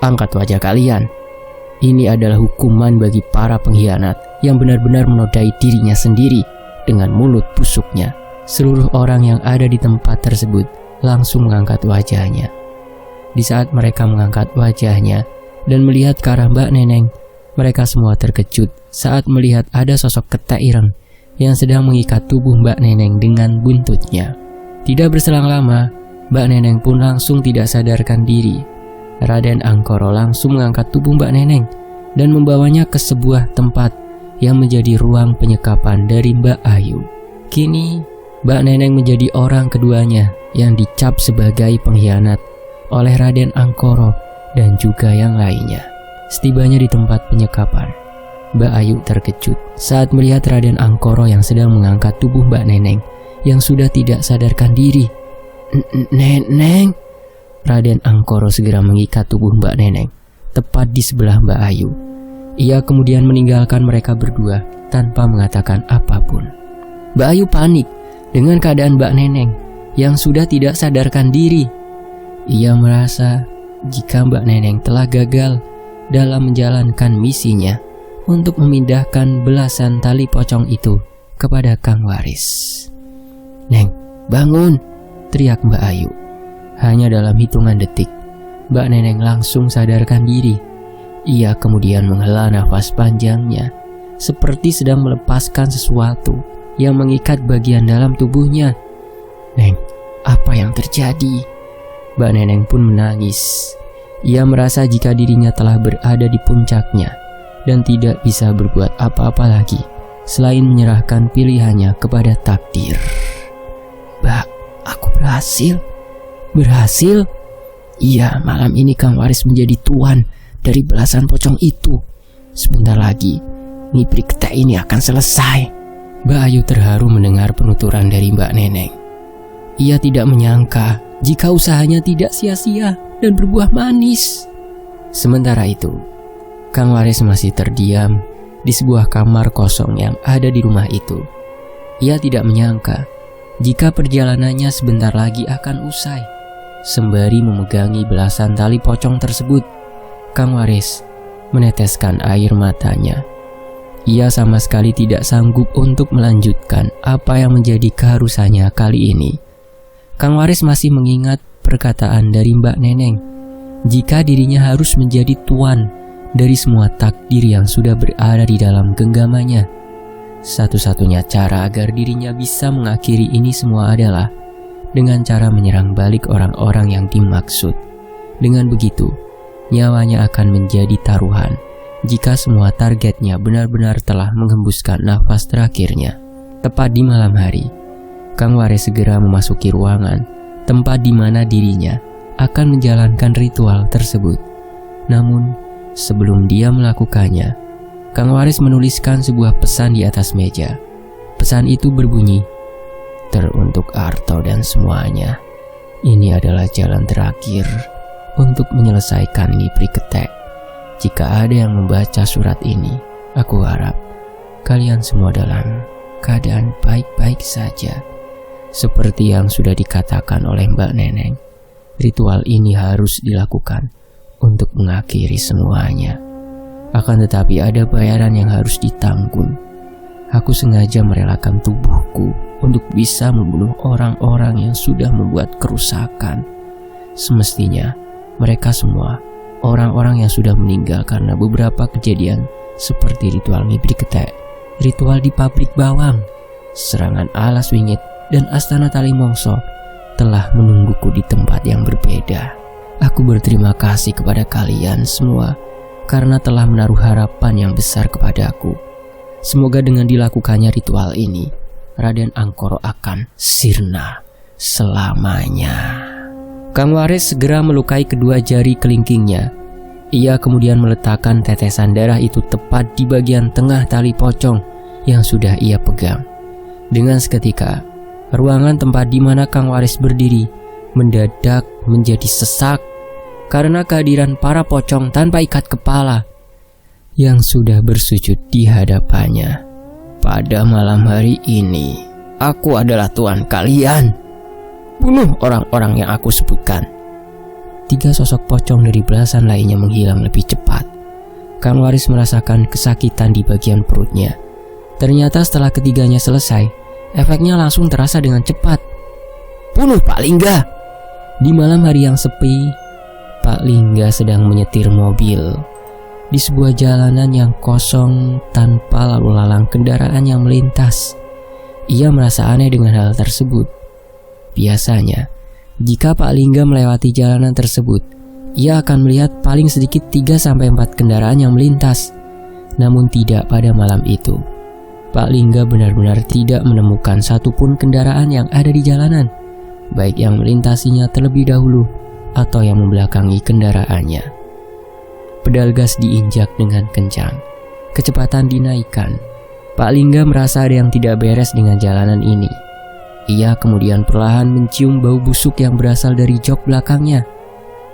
"Angkat wajah kalian. Ini adalah hukuman bagi para pengkhianat yang benar-benar menodai dirinya sendiri dengan mulut busuknya." Seluruh orang yang ada di tempat tersebut langsung mengangkat wajahnya. Di saat mereka mengangkat wajahnya dan melihat ke arah Mbak Neneng, mereka semua terkejut saat melihat ada sosok ketek ireng yang sedang mengikat tubuh Mbak Neneng dengan buntutnya. Tidak berselang lama, Mbak Neneng pun langsung tidak sadarkan diri. Raden Angkoro langsung mengangkat tubuh Mbak Neneng dan membawanya ke sebuah tempat yang menjadi ruang penyekapan dari Mbak Ayu. Kini, Mbak Neneng menjadi orang keduanya yang dicap sebagai pengkhianat oleh Raden Angkoro dan juga yang lainnya. Setibanya di tempat penyekapan, Mbak Ayu terkejut saat melihat Raden Angkoro yang sedang mengangkat tubuh Mbak Neneng yang sudah tidak sadarkan diri. "Neneng?" Raden Angkoro segera mengikat tubuh Mbak Neneng tepat di sebelah Mbak Ayu. Ia kemudian meninggalkan mereka berdua tanpa mengatakan apapun. Mbak Ayu panik dengan keadaan Mbak Neneng yang sudah tidak sadarkan diri. Ia merasa jika Mbak Neneng telah gagal dalam menjalankan misinya untuk memindahkan belasan tali pocong itu kepada Kang Waris. "Neng, bangun!" teriak Mbak Ayu. Hanya dalam hitungan detik, Mbak Neneng langsung sadarkan diri. Ia kemudian menghela nafas panjangnya, seperti sedang melepaskan sesuatu yang mengikat bagian dalam tubuhnya. "Neng, apa yang terjadi?" Mbak Neneng pun menangis. Ia merasa jika dirinya telah berada di puncaknya dan tidak bisa berbuat apa-apa lagi selain menyerahkan pilihannya kepada takdir. "Mbak, aku berhasil. Berhasil? Iya, malam ini Kang Waris menjadi tuan dari belasan pocong itu. Sebentar lagi, ngipri ketek ini akan selesai." Mbak Ayu terharu mendengar penuturan dari Mbak Neneng. Ia tidak menyangka jika usahanya tidak sia-sia dan berbuah manis. Sementara itu, Kang Waris masih terdiam di sebuah kamar kosong yang ada di rumah itu. Ia tidak menyangka jika perjalanannya sebentar lagi akan usai. Sembari memegangi belasan tali pocong tersebut, Kang Waris meneteskan air matanya. Ia sama sekali tidak sanggup untuk melanjutkan apa yang menjadi keharusannya kali ini. Kang Waris masih mengingat perkataan dari Mbak Neneng jika dirinya harus menjadi tuan dari semua takdir yang sudah berada di dalam genggamannya. Satu-satunya cara agar dirinya bisa mengakhiri ini semua adalah dengan cara menyerang balik orang-orang yang dimaksud. Dengan begitu, nyawanya akan menjadi taruhan jika semua targetnya benar-benar telah menghembuskan nafas terakhirnya. Tepat di malam hari, Kang Waris segera memasuki ruangan tempat di mana dirinya akan menjalankan ritual tersebut. Namun, sebelum dia melakukannya, Kang Waris menuliskan sebuah pesan di atas meja. Pesan itu berbunyi, "Teruntuk Arto dan semuanya, ini adalah jalan terakhir untuk menyelesaikan ngipri ketek. Jika ada yang membaca surat ini, aku harap kalian semua dalam keadaan baik-baik saja." Seperti yang sudah dikatakan oleh Mbak Neneng, ritual ini harus dilakukan untuk mengakhiri semuanya. Akan tetapi ada bayaran yang harus ditanggung. Aku sengaja merelakan tubuhku untuk bisa membunuh orang-orang yang sudah membuat kerusakan. Semestinya mereka semua orang-orang yang sudah meninggal karena beberapa kejadian seperti ritual ngipri ketek, ritual di pabrik bawang, serangan alas wingit, dan Astana Tali Mongso telah menungguku di tempat yang berbeda. Aku berterima kasih kepada kalian semua karena telah menaruh harapan yang besar kepadaku. Semoga dengan dilakukannya ritual ini, Raden Angkoro akan sirna selamanya. Kang Waris segera melukai kedua jari kelingkingnya. Ia kemudian meletakkan tetesan darah itu tepat di bagian tengah tali pocong yang sudah ia pegang. Dengan seketika, ruangan tempat di mana Kang Waris berdiri mendadak menjadi sesak karena kehadiran para pocong tanpa ikat kepala yang sudah bersujud di hadapannya. "Pada malam hari ini, aku adalah tuan kalian. Bunuh orang-orang yang aku sebutkan." 3 sosok pocong dari belasan lainnya menghilang lebih cepat. Kang Waris merasakan kesakitan di bagian perutnya. Ternyata setelah ketiganya selesai, efeknya langsung terasa dengan cepat. "Bunuh Pak Lingga!" Di malam hari yang sepi, Pak Lingga sedang menyetir mobil di sebuah jalanan yang kosong tanpa lalu lalang kendaraan yang melintas. Ia merasa aneh dengan hal tersebut. Biasanya, jika Pak Lingga melewati jalanan tersebut, ia akan melihat paling sedikit 3-4 kendaraan yang melintas. Namun tidak pada malam itu. Pak Lingga benar-benar tidak menemukan satupun kendaraan yang ada di jalanan, baik yang melintasinya terlebih dahulu atau yang membelakangi kendaraannya. Pedal gas diinjak dengan kencang, kecepatan dinaikkan. Pak Lingga merasa ada yang tidak beres dengan jalanan ini. Ia kemudian perlahan mencium bau busuk yang berasal dari jok belakangnya.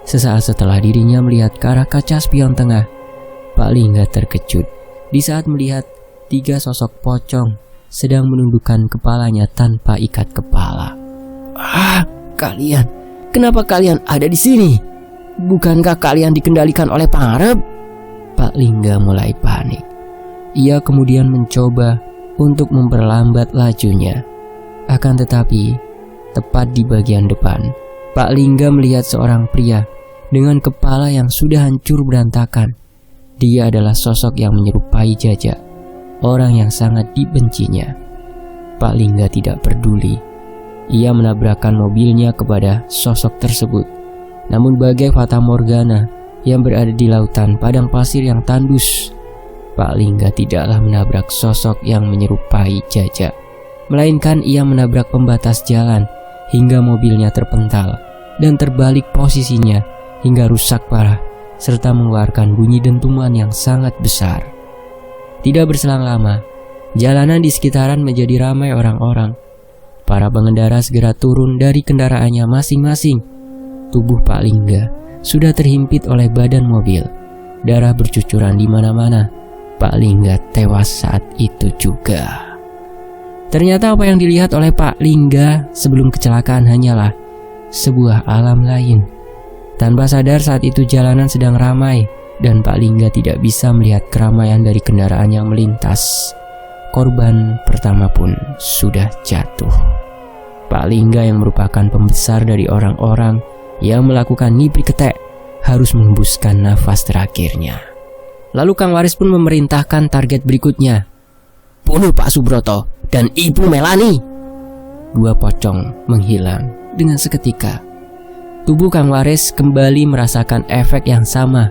Sesaat setelah dirinya melihat ke arah kaca spion tengah, Pak Lingga terkejut di saat melihat 3 sosok pocong sedang menundukkan kepalanya tanpa ikat kepala. Kalian, kenapa kalian ada di sini? Bukankah kalian dikendalikan oleh Pangarep?" Pak Lingga mulai panik. Ia kemudian mencoba untuk memperlambat lajunya. Akan tetapi, tepat di bagian depan, Pak Lingga melihat seorang pria dengan kepala yang sudah hancur berantakan. Dia adalah sosok yang menyerupai Jaja, orang yang sangat dibencinya. Pak Lingga tidak peduli. Ia menabrakkan mobilnya kepada sosok tersebut. Namun bagai fata morgana yang berada di lautan padang pasir yang tandus, Pak Lingga tidaklah menabrak sosok yang menyerupai Jaja, melainkan ia menabrak pembatas jalan hingga mobilnya terpental dan terbalik posisinya hingga rusak parah serta mengeluarkan bunyi dentuman yang sangat besar. Tidak berselang lama, jalanan di sekitaran menjadi ramai orang-orang. Para pengendara segera turun dari kendaraannya masing-masing. Tubuh Pak Lingga sudah terhimpit oleh badan mobil. Darah bercucuran di mana-mana. Pak Lingga tewas saat itu juga. Ternyata apa yang dilihat oleh Pak Lingga sebelum kecelakaan hanyalah sebuah alam lain. Tanpa sadar saat itu jalanan sedang ramai dan Pak Lingga tidak bisa melihat keramaian dari kendaraan yang melintas. Korban pertama pun sudah jatuh. Pak Lingga yang merupakan pembesar dari orang-orang yang melakukan nipri ketek harus menghembuskan nafas terakhirnya. Lalu Kang Waris pun memerintahkan target berikutnya. Bunuh Pak Subroto dan Ibu Melani. Dua pocong menghilang dengan seketika. Tubuh Kang Waris kembali merasakan efek yang sama.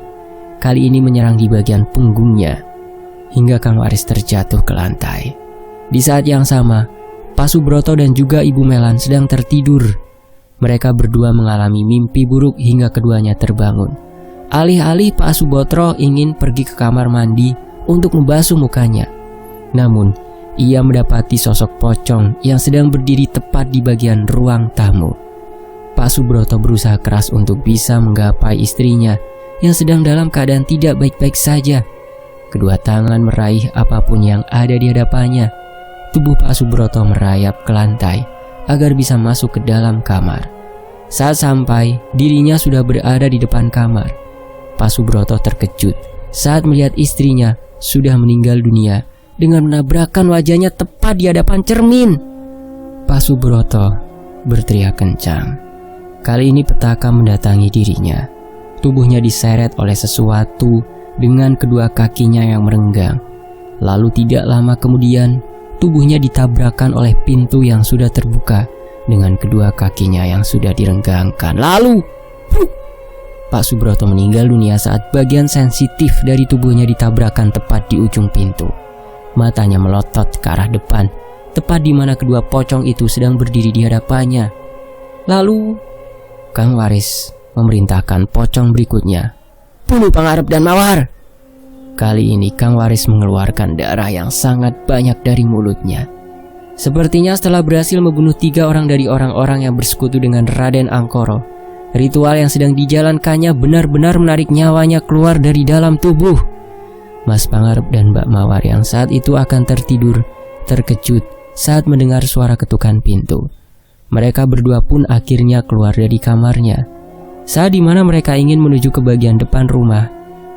Kali ini menyerang di bagian punggungnya, hingga Kang Waris terjatuh ke lantai. Di saat yang sama, Pak Subroto dan juga Ibu Melan sedang tertidur. Mereka berdua mengalami mimpi buruk hingga keduanya terbangun. Alih-alih Pak Subroto ingin pergi ke kamar mandi untuk membasuh mukanya. Namun, ia mendapati sosok pocong yang sedang berdiri tepat di bagian ruang tamu. Pak Subroto berusaha keras untuk bisa menggapai istrinya yang sedang dalam keadaan tidak baik-baik saja. Kedua tangan meraih apapun yang ada di hadapannya. Tubuh Pak Subroto merayap ke lantai agar bisa masuk ke dalam kamar. Saat sampai, dirinya sudah berada di depan kamar. Pak Subroto terkejut saat melihat istrinya sudah meninggal dunia dengan menabrakkan wajahnya tepat di hadapan cermin. Pak Subroto berteriak kencang. Kali ini petaka mendatangi dirinya. Tubuhnya diseret oleh sesuatu dengan kedua kakinya yang merenggang. Lalu tidak lama kemudian, tubuhnya ditabrakkan oleh pintu yang sudah terbuka dengan kedua kakinya yang sudah direnggangkan. Lalu, Pak Subroto meninggal dunia saat bagian sensitif dari tubuhnya ditabrakkan tepat di ujung pintu. Matanya melotot ke arah depan, tepat di mana kedua pocong itu sedang berdiri di hadapannya. Lalu, Kang Waris memerintahkan pocong berikutnya. Bunuh Pangarep dan Mawar. Kali ini Kang Waris mengeluarkan darah yang sangat banyak dari mulutnya. Sepertinya setelah berhasil membunuh 3 orang dari orang-orang yang bersekutu dengan Raden Angkoro, ritual yang sedang dijalankannya benar-benar menarik nyawanya keluar dari dalam tubuh. Mas Pangarep dan Mbak Mawar yang saat itu akan tertidur, terkejut saat mendengar suara ketukan pintu. Mereka berdua pun akhirnya keluar dari kamarnya. Saat dimana mereka ingin menuju ke bagian depan rumah,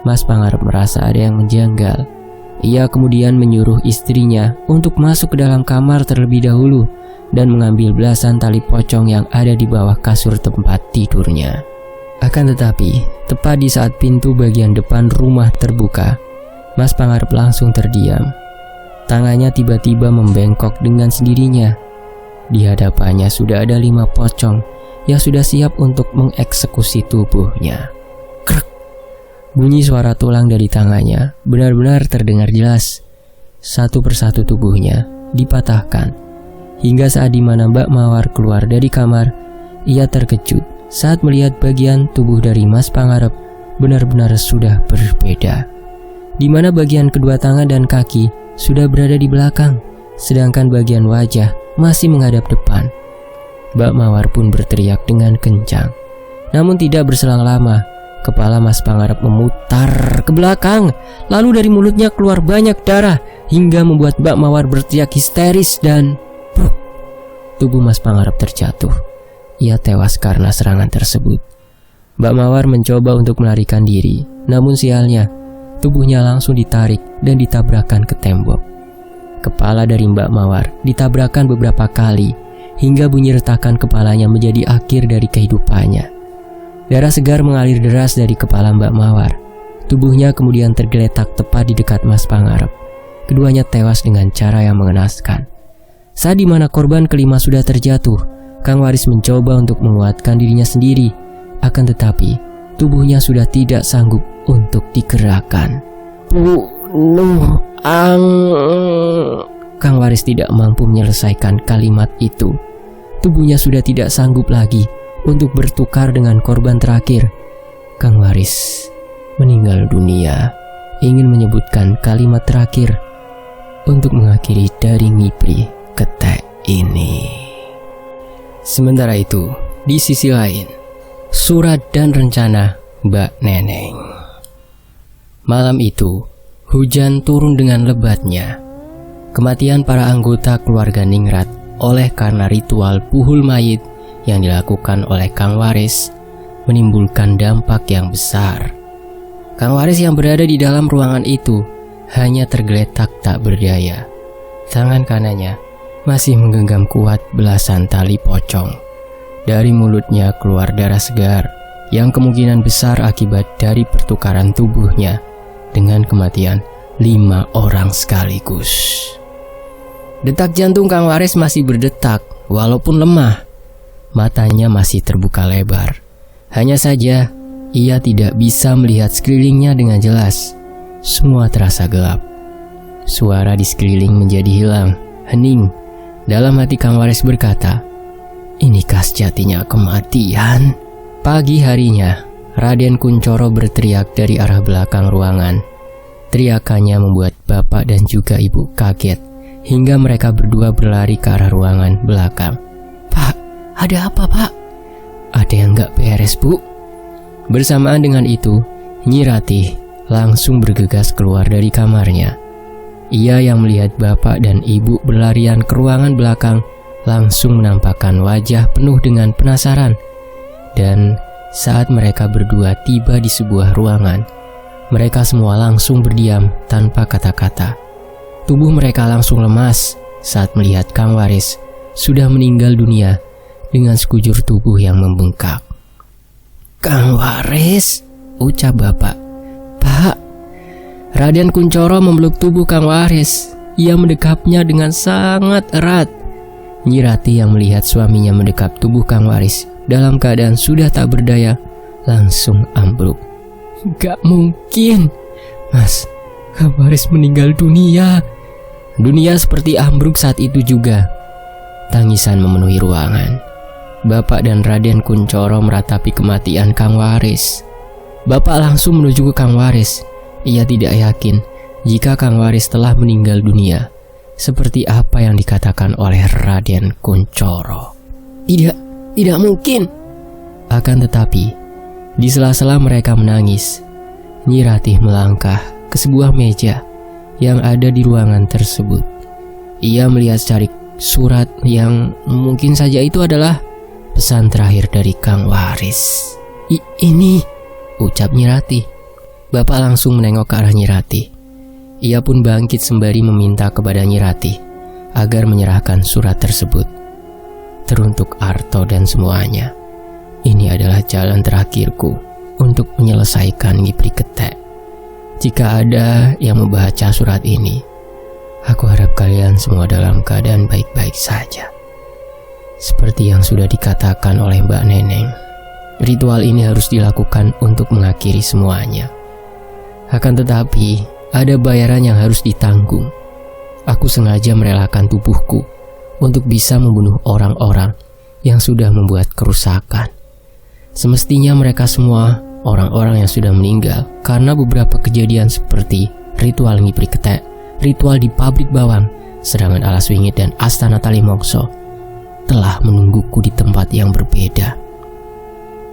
Mas Pangarep merasa ada yang menjanggal. Ia kemudian menyuruh istrinya untuk masuk ke dalam kamar terlebih dahulu dan mengambil belasan tali pocong yang ada di bawah kasur tempat tidurnya. Akan tetapi, tepat di saat pintu bagian depan rumah terbuka, Mas Pangarep langsung terdiam. Tangannya tiba-tiba membengkok dengan sendirinya. Di hadapannya sudah ada 5 pocong yang sudah siap untuk mengeksekusi tubuhnya. Krek! Bunyi suara tulang dari tangannya benar-benar terdengar jelas. Satu persatu tubuhnya dipatahkan. Hingga saat dimana Mbak Mawar keluar dari kamar, ia terkejut saat melihat bagian tubuh dari Mas Pangarep benar-benar sudah berbeda. Di mana bagian kedua tangan dan kaki sudah berada di belakang, sedangkan bagian wajah masih menghadap depan. Mbak Mawar pun berteriak dengan kencang. Namun tidak berselang lama, kepala Mas Pangarep memutar ke belakang, lalu dari mulutnya keluar banyak darah hingga membuat Mbak Mawar berteriak histeris dan tubuh Mas Pangarep terjatuh. Ia tewas karena serangan tersebut. Mbak Mawar mencoba untuk melarikan diri, namun sialnya, tubuhnya langsung ditarik dan ditabrakkan ke tembok. kepala dari Mbak Mawar ditabrakkan beberapa kali hingga bunyi retakan kepalanya menjadi akhir dari kehidupannya. Darah segar mengalir deras dari kepala Mbak Mawar. Tubuhnya kemudian tergeletak tepat di dekat Mas Pangarep. Keduanya tewas dengan cara yang mengenaskan. Saat dimana korban kelima sudah terjatuh, Kang Waris mencoba untuk menguatkan dirinya sendiri. Akan tetapi, tubuhnya sudah tidak sanggup untuk digerakkan. Kang Waris tidak mampu menyelesaikan kalimat itu. Tubuhnya sudah tidak sanggup lagi untuk bertukar dengan korban terakhir. Kang Waris meninggal dunia, ingin menyebutkan kalimat terakhir untuk mengakhiri dari Ngipri Ketek ini. Sementara itu, di sisi lain, surat dan rencana Mbak Neneng. Malam itu, hujan turun dengan lebatnya. Kematian para anggota keluarga Ningrat oleh karena ritual puhul mayit yang dilakukan oleh Kang Waris menimbulkan dampak yang besar. Kang Waris yang berada di dalam ruangan itu hanya tergeletak tak berdaya. Tangan kanannya masih menggenggam kuat belasan tali pocong. Dari mulutnya keluar darah segar yang kemungkinan besar akibat dari pertukaran tubuhnya dengan kematian 5 orang sekaligus. Detak jantung Kang Waris masih berdetak walaupun lemah. Matanya masih terbuka lebar. Hanya saja ia tidak bisa melihat sekelilingnya dengan jelas. Semua terasa gelap. Suara di sekeliling menjadi hilang, hening. Dalam hati Kang Waris berkata, "Inikah sejatinya kematian?" Pagi harinya, Raden Kuncoro berteriak dari arah belakang ruangan. Teriakannya membuat bapak dan juga ibu kaget, hingga mereka berdua berlari ke arah ruangan belakang. "Pak, ada apa, Pak?" "Ada yang gak beres, Bu." Bersamaan dengan itu, Nyi Ratih langsung bergegas keluar dari kamarnya. Ia yang melihat bapak dan ibu berlarian ke ruangan belakang langsung menampakkan wajah penuh dengan penasaran. Dan saat mereka berdua tiba di sebuah ruangan, mereka semua langsung berdiam tanpa kata-kata. Tubuh mereka langsung lemas saat melihat Kang Waris sudah meninggal dunia dengan sekujur tubuh yang membengkak. "Kang Waris," ucap bapak. "Pak." Raden Kuncoro memeluk tubuh Kang Waris. Ia mendekapnya dengan sangat erat. Nyi Ratih yang melihat suaminya mendekap tubuh Kang Waris dalam keadaan sudah tak berdaya, langsung ambruk. "Gak mungkin, Mas, Kang Waris meninggal dunia." Dunia seperti ambruk saat itu juga. Tangisan memenuhi ruangan. Bapak dan Raden Kuncoro meratapi kematian Kang Waris. Bapak langsung menuju ke Kang Waris. Ia tidak yakin jika Kang Waris telah meninggal dunia, seperti apa yang dikatakan oleh Raden Kuncoro. Tidak mungkin. Akan tetapi, di sela-sela mereka menangis, Nyi Ratih melangkah ke sebuah meja yang ada di ruangan tersebut. Ia melihat secari surat yang mungkin saja itu adalah pesan terakhir dari Kang Waris. Ini, ucap Nyi Ratih. Bapak langsung menengok ke arah Nyi Ratih. Ia pun bangkit sembari meminta kepada Nyi Ratih agar menyerahkan surat tersebut. "Teruntuk Arto dan semuanya, ini adalah jalan terakhirku untuk menyelesaikan Ngipri Ketek. Jika ada yang membaca surat ini, aku harap kalian semua dalam keadaan baik-baik saja. Seperti yang sudah dikatakan oleh Mbak Neneng, ritual ini harus dilakukan untuk mengakhiri semuanya. Akan tetapi, ada bayaran yang harus ditanggung. Aku sengaja merelakan tubuhku untuk bisa membunuh orang-orang yang sudah membuat kerusakan. Semestinya mereka semua orang-orang yang sudah meninggal karena beberapa kejadian seperti ritual Ngipri Ketek, ritual di pabrik bawang, serangan alas wingit dan astana tali mongso telah menungguku di tempat yang berbeda.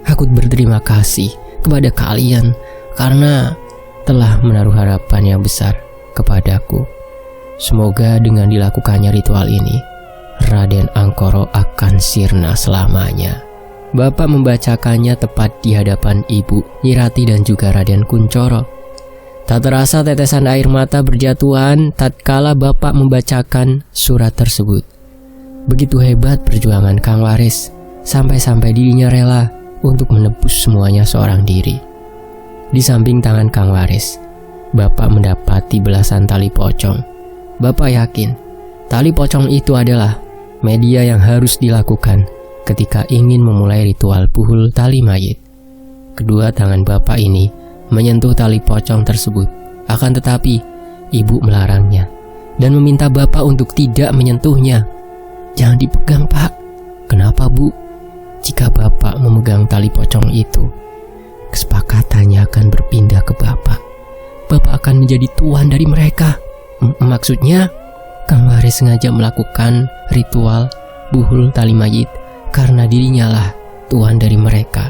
Aku berterima kasih kepada kalian karena telah menaruh harapan yang besar kepadaku. Semoga dengan dilakukannya ritual ini, Raden Angkoro akan sirna selamanya." Bapak membacakannya tepat di hadapan Ibu Nyi Ratih dan juga Raden Kuncoro. Tak terasa tetesan air mata berjatuhan tatkala Bapak membacakan surat tersebut. Begitu hebat perjuangan Kang Waris, sampai-sampai dirinya rela untuk menebus semuanya seorang diri. Di samping tangan Kang Waris, Bapak mendapati belasan tali pocong. Bapak yakin tali pocong itu adalah media yang harus dilakukan ketika ingin memulai ritual puhul tali mayit. Kedua tangan Bapak ini menyentuh tali pocong tersebut. Akan tetapi, ibu melarangnya dan meminta Bapak untuk tidak menyentuhnya. "Jangan dipegang, Pak." "Kenapa, Bu?" "Jika Bapak memegang tali pocong itu, kesepakatannya akan berpindah ke Bapak. Bapak akan menjadi tuan dari mereka." "Maksudnya?" Kang Waris sengaja melakukan ritual buhul tali mayit karena dirinya lah tuan dari mereka.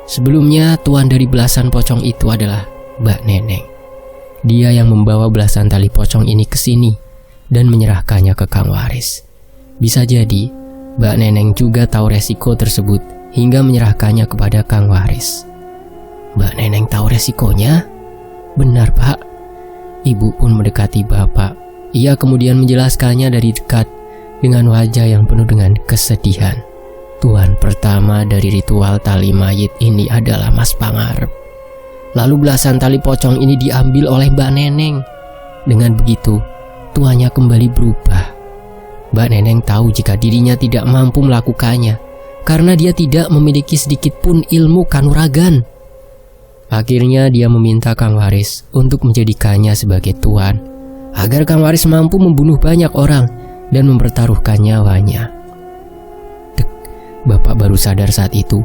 Sebelumnya, tuan dari belasan pocong itu adalah Mbak Neneng. Dia yang membawa belasan tali pocong ini ke sini dan menyerahkannya ke Kang Waris. Bisa jadi, Mbak Neneng juga tahu resiko tersebut hingga menyerahkannya kepada Kang Waris. "Mbak Neneng tahu resikonya?" "Benar, Pak." Ibu pun mendekati Bapak. Ia kemudian menjelaskannya dari dekat dengan wajah yang penuh dengan kesedihan. "Tuan pertama dari ritual tali mayit ini adalah Mas Pangarep. Lalu belasan tali pocong ini diambil oleh Mbak Neneng. Dengan begitu, tuannya kembali berubah. Mbak Neneng tahu jika dirinya tidak mampu melakukannya karena dia tidak memiliki sedikit pun ilmu kanuragan. Akhirnya dia meminta Kang Waris untuk menjadikannya sebagai tuan agar Kang Waris mampu membunuh banyak orang dan mempertaruhkan nyawanya." Bapak baru sadar saat itu.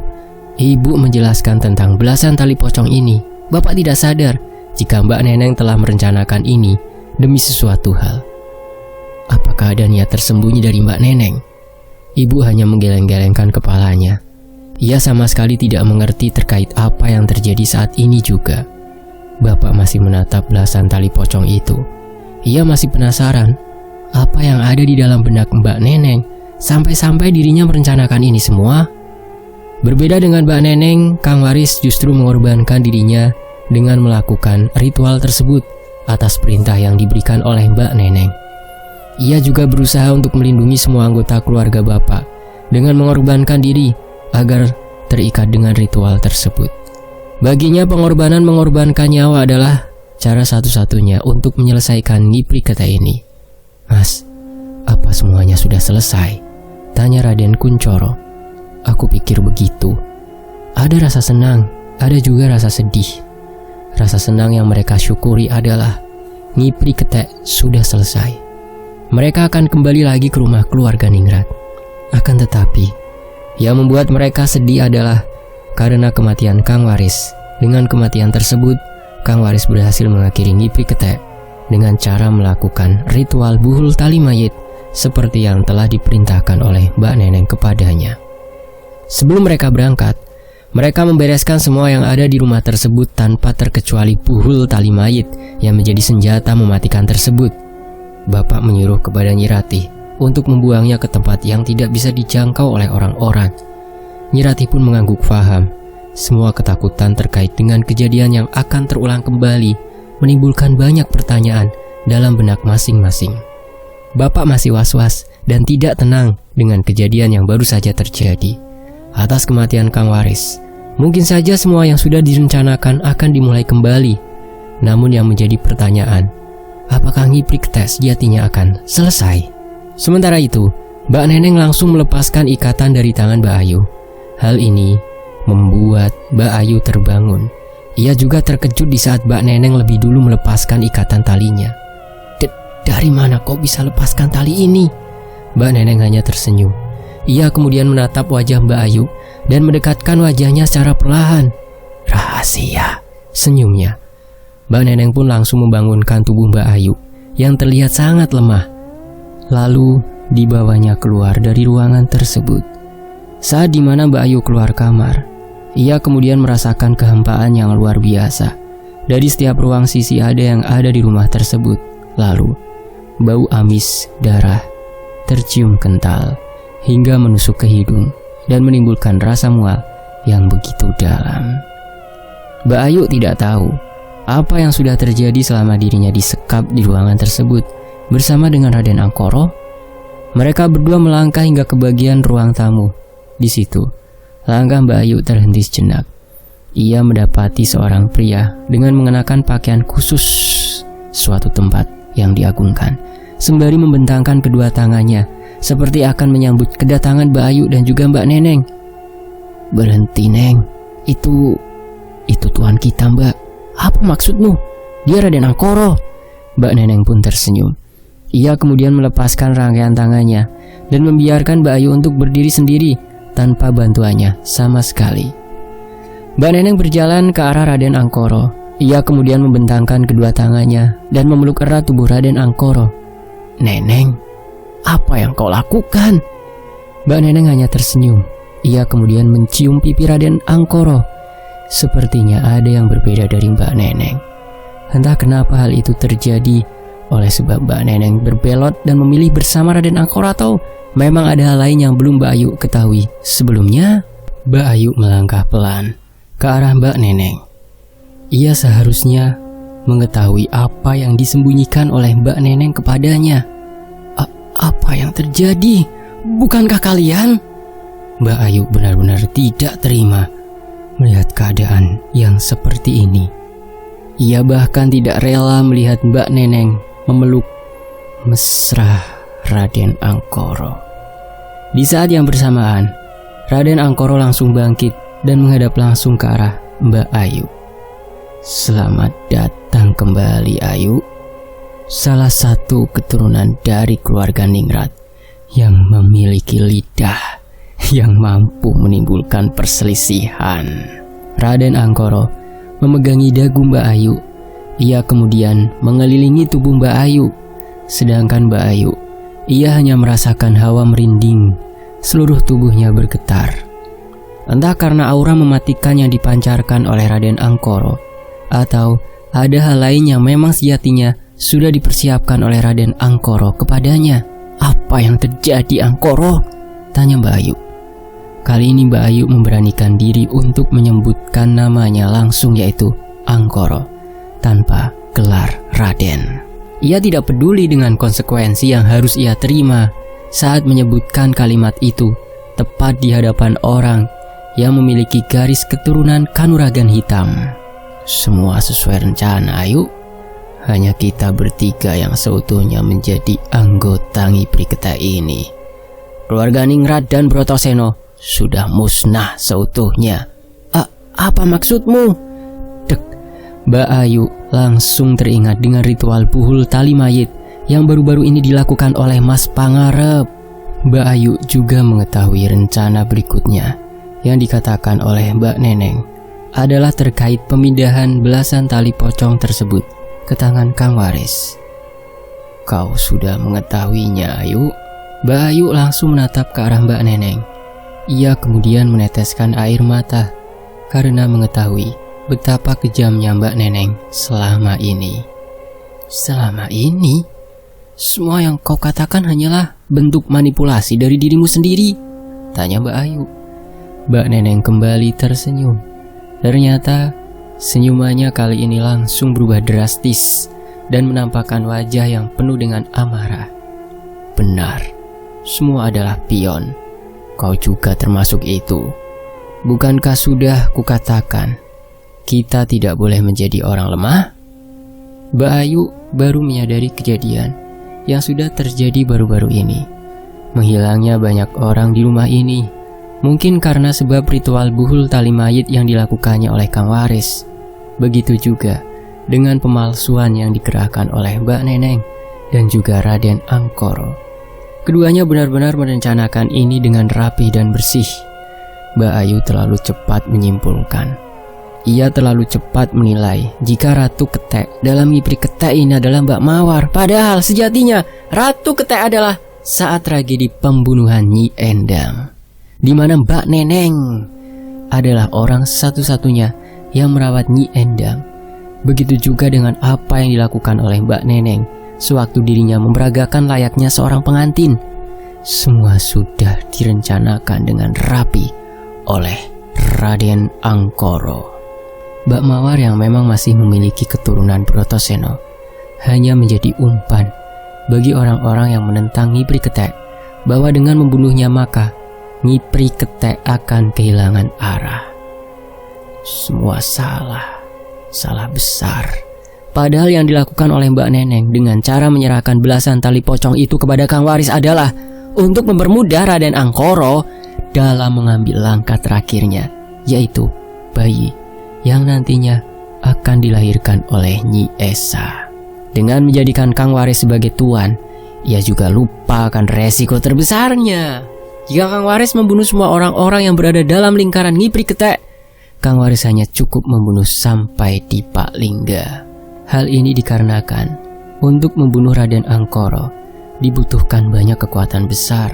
Ibu menjelaskan tentang belasan tali pocong ini. Bapak tidak sadar jika Mbak Neneng telah merencanakan ini demi sesuatu hal. Apakah ada niat tersembunyi dari Mbak Neneng? Ibu hanya menggeleng-gelengkan kepalanya. Ia sama sekali tidak mengerti terkait apa yang terjadi saat ini juga. Bapak masih menatap belasan tali pocong itu. Ia masih penasaran apa yang ada di dalam benak Mbak Neneng sampai-sampai dirinya merencanakan ini semua. Berbeda dengan Mbak Neneng, Kang Waris justru mengorbankan dirinya dengan melakukan ritual tersebut atas perintah yang diberikan oleh Mbak Neneng. Ia juga berusaha untuk melindungi semua anggota keluarga Bapak dengan mengorbankan diri agar terikat dengan ritual tersebut. Baginya mengorbankan nyawa adalah cara satu-satunya untuk menyelesaikan ngipri keta ini. "Mas, apa semuanya sudah selesai?" tanya Raden Kuncoro. "Aku pikir begitu. Ada rasa senang, ada juga rasa sedih. Rasa senang yang mereka syukuri adalah ngipri ketek sudah selesai. Mereka akan kembali lagi ke rumah keluarga Ningrat. Akan tetapi, yang membuat mereka sedih adalah karena kematian Kang Waris. Dengan kematian tersebut, Kang Waris berhasil mengakhiri ngipri ketek dengan cara melakukan ritual buhul tali mayit seperti yang telah diperintahkan oleh Mbak Neneng kepadanya. Sebelum mereka berangkat, mereka membereskan semua yang ada di rumah tersebut tanpa terkecuali buhul tali mayit yang menjadi senjata mematikan tersebut. Bapak menyuruh kepada Nyi Ratih untuk membuangnya ke tempat yang tidak bisa dijangkau oleh orang-orang. Nyi Ratih pun mengangguk faham. Semua ketakutan terkait dengan kejadian yang akan terulang kembali menimbulkan banyak pertanyaan dalam benak masing-masing. Bapak masih was-was dan tidak tenang dengan kejadian yang baru saja terjadi. Atas kematian Kang Waris, mungkin saja semua yang sudah direncanakan akan dimulai kembali. Namun yang menjadi pertanyaan, apakah ngipri ketek sejatinya akan selesai? Sementara itu, Mbak Neneng langsung melepaskan ikatan dari tangan Mbak Ayu. Hal ini membuat Mbak Ayu terbangun. Ia juga terkejut di saat Mbak Neneng lebih dulu melepaskan ikatan talinya. "Dari mana kau bisa lepaskan tali ini?" Mbak Neneng hanya tersenyum. Ia kemudian menatap wajah Mbak Ayu dan mendekatkan wajahnya secara perlahan. "Rahasia," senyumnya. Mbak Neneng pun langsung membangunkan tubuh Mbak Ayu yang terlihat sangat lemah. Lalu dibawanya keluar dari ruangan tersebut. Saat dimana Mbak Ayu keluar kamar, ia kemudian merasakan kehampaan yang luar biasa. Dari setiap ruang sisi yang ada di rumah tersebut. Lalu bau amis darah tercium kental hingga menusuk ke hidung dan menimbulkan rasa mual yang begitu dalam. Mbak Ayu tidak tahu apa yang sudah terjadi selama dirinya disekap di ruangan tersebut bersama dengan Raden Angkoro. Mereka berdua melangkah hingga ke bagian ruang tamu. Di situ, langkah Mbak Ayu terhenti sejenak. Ia mendapati seorang pria dengan mengenakan pakaian khusus suatu tempat yang diagungkan, sembari membentangkan kedua tangannya seperti akan menyambut kedatangan Mbak Ayu dan juga Mbak Neneng. "Berhenti, Neng. Itu tuan kita, Mbak. Apa maksudmu? Dia Raden Angkoro." Mbak Neneng pun tersenyum. Ia kemudian melepaskan rangkaian tangannya dan membiarkan Mbak Ayu untuk berdiri sendiri tanpa bantuannya sama sekali. Mbak Neneng berjalan ke arah Raden Angkoro. Ia kemudian membentangkan kedua tangannya dan memeluk erat tubuh Raden Angkoro. "Neneng, apa yang kau lakukan?" Mbak Neneng hanya tersenyum. Ia kemudian mencium pipi Raden Angkoro. Sepertinya ada yang berbeda dari Mbak Neneng. Entah kenapa hal itu terjadi, oleh sebab Mbak Neneng berbelot dan memilih bersama Raden Angkoro, atau memang ada hal lain yang belum Mbak Ayu ketahui. Sebelumnya, Mbak Ayu melangkah pelan ke arah Mbak Neneng. Ia seharusnya mengetahui apa yang disembunyikan oleh Mbak Neneng kepadanya. Apa yang terjadi? Bukankah kalian? Mbak Ayu benar-benar tidak terima melihat keadaan yang seperti ini. Ia bahkan tidak rela melihat Mbak Neneng memeluk mesra Raden Angkoro. Di saat yang bersamaan, Raden Angkoro langsung bangkit dan menghadap langsung ke arah Mbak Ayu. "Selamat datang kembali, Ayu. Salah satu keturunan dari keluarga Ningrat yang memiliki lidah yang mampu menimbulkan perselisihan." Raden Angkoro memegangi dagu Mbak Ayu. Ia kemudian mengelilingi tubuh Mbak Ayu. Sedangkan Mbak Ayu, ia hanya merasakan hawa merinding. Seluruh tubuhnya bergetar. Entah karena aura mematikan yang dipancarkan oleh Raden Angkoro, atau ada hal lain yang memang sejatinya sudah dipersiapkan oleh Raden Angkoro kepadanya. "Apa yang terjadi, Angkoro?" tanya Mbak Ayu. Kali ini Mbak Ayu memberanikan diri untuk menyebutkan namanya langsung, yaitu Angkoro, tanpa gelar Raden. Ia tidak peduli dengan konsekuensi yang harus ia terima saat menyebutkan kalimat itu tepat di hadapan orang yang memiliki garis keturunan Kanuragan hitam. "Semua sesuai rencana, Ayu. Hanya kita bertiga yang seutuhnya menjadi anggota Ngipri Ketek ini. Keluarga Ningrat dan Brotoseno sudah musnah seutuhnya." Apa maksudmu?" Dek, Mbak Ayu langsung teringat dengan ritual buhul tali mayit yang baru-baru ini dilakukan oleh Mas Pangarep. Mbak Ayu juga mengetahui rencana berikutnya yang dikatakan oleh Mbak Neneng adalah terkait pemindahan belasan tali pocong tersebut ke tangan Kang Waris. "Kau sudah mengetahuinya, Ayu?" Mbak Ayu langsung menatap ke arah Mbak Neneng. Ia kemudian meneteskan air mata karena mengetahui betapa kejamnya Mbak Neneng selama ini. "Selama ini? Semua yang kau katakan hanyalah bentuk manipulasi dari dirimu sendiri?" tanya Mbak Ayu. Mbak Neneng kembali tersenyum. Ternyata senyumannya kali ini langsung berubah drastis dan menampakkan wajah yang penuh dengan amarah. "Benar, semua adalah pion. Kau juga termasuk itu. Bukankah sudah kukatakan, kita tidak boleh menjadi orang lemah?" Mbak Ayu baru menyadari kejadian yang sudah terjadi baru-baru ini. Menghilangnya banyak orang di rumah ini, mungkin karena sebab ritual buhul tali mayit yang dilakukannya oleh Kang Waris. Begitu juga dengan pemalsuan yang dikerahkan oleh Mbak Neneng dan juga Raden Angkoro. Keduanya benar-benar merencanakan ini dengan rapi dan bersih. Mbak Ayu terlalu cepat menyimpulkan. Ia terlalu cepat menilai jika Ratu Ketek dalam Ngipri Ketek ini adalah Mbak Mawar. Padahal sejatinya Ratu Ketek adalah saat tragedi pembunuhan Nyi Endang, di mana Mbak Neneng adalah orang satu-satunya yang merawat Nyi Endang. Begitu juga dengan apa yang dilakukan oleh Mbak Neneng sewaktu dirinya memberagakan layaknya seorang pengantin. Semua sudah direncanakan dengan rapi oleh Raden Angkoro. Mbak Mawar yang memang masih memiliki keturunan Brotoseno hanya menjadi umpan bagi orang-orang yang menentang Nyi Pri Ketek bahwa dengan membunuhnya maka Nyi Pri Ketek akan kehilangan arah. Semua salah besar. Padahal yang dilakukan oleh Mbak Neneng dengan cara menyerahkan belasan tali pocong itu kepada Kang Waris adalah untuk mempermudah Raden Angkoro dalam mengambil langkah terakhirnya, yaitu bayi yang nantinya akan dilahirkan oleh Nyi Esa. Dengan menjadikan Kang Waris sebagai tuan, ia juga lupa akan resiko terbesarnya. Jika Kang Waris membunuh semua orang-orang yang berada dalam lingkaran Nyi Pri Ketek, Kang Waris hanya cukup membunuh sampai di Pak Lingga. Hal ini dikarenakan untuk membunuh Raden Angkoro dibutuhkan banyak kekuatan besar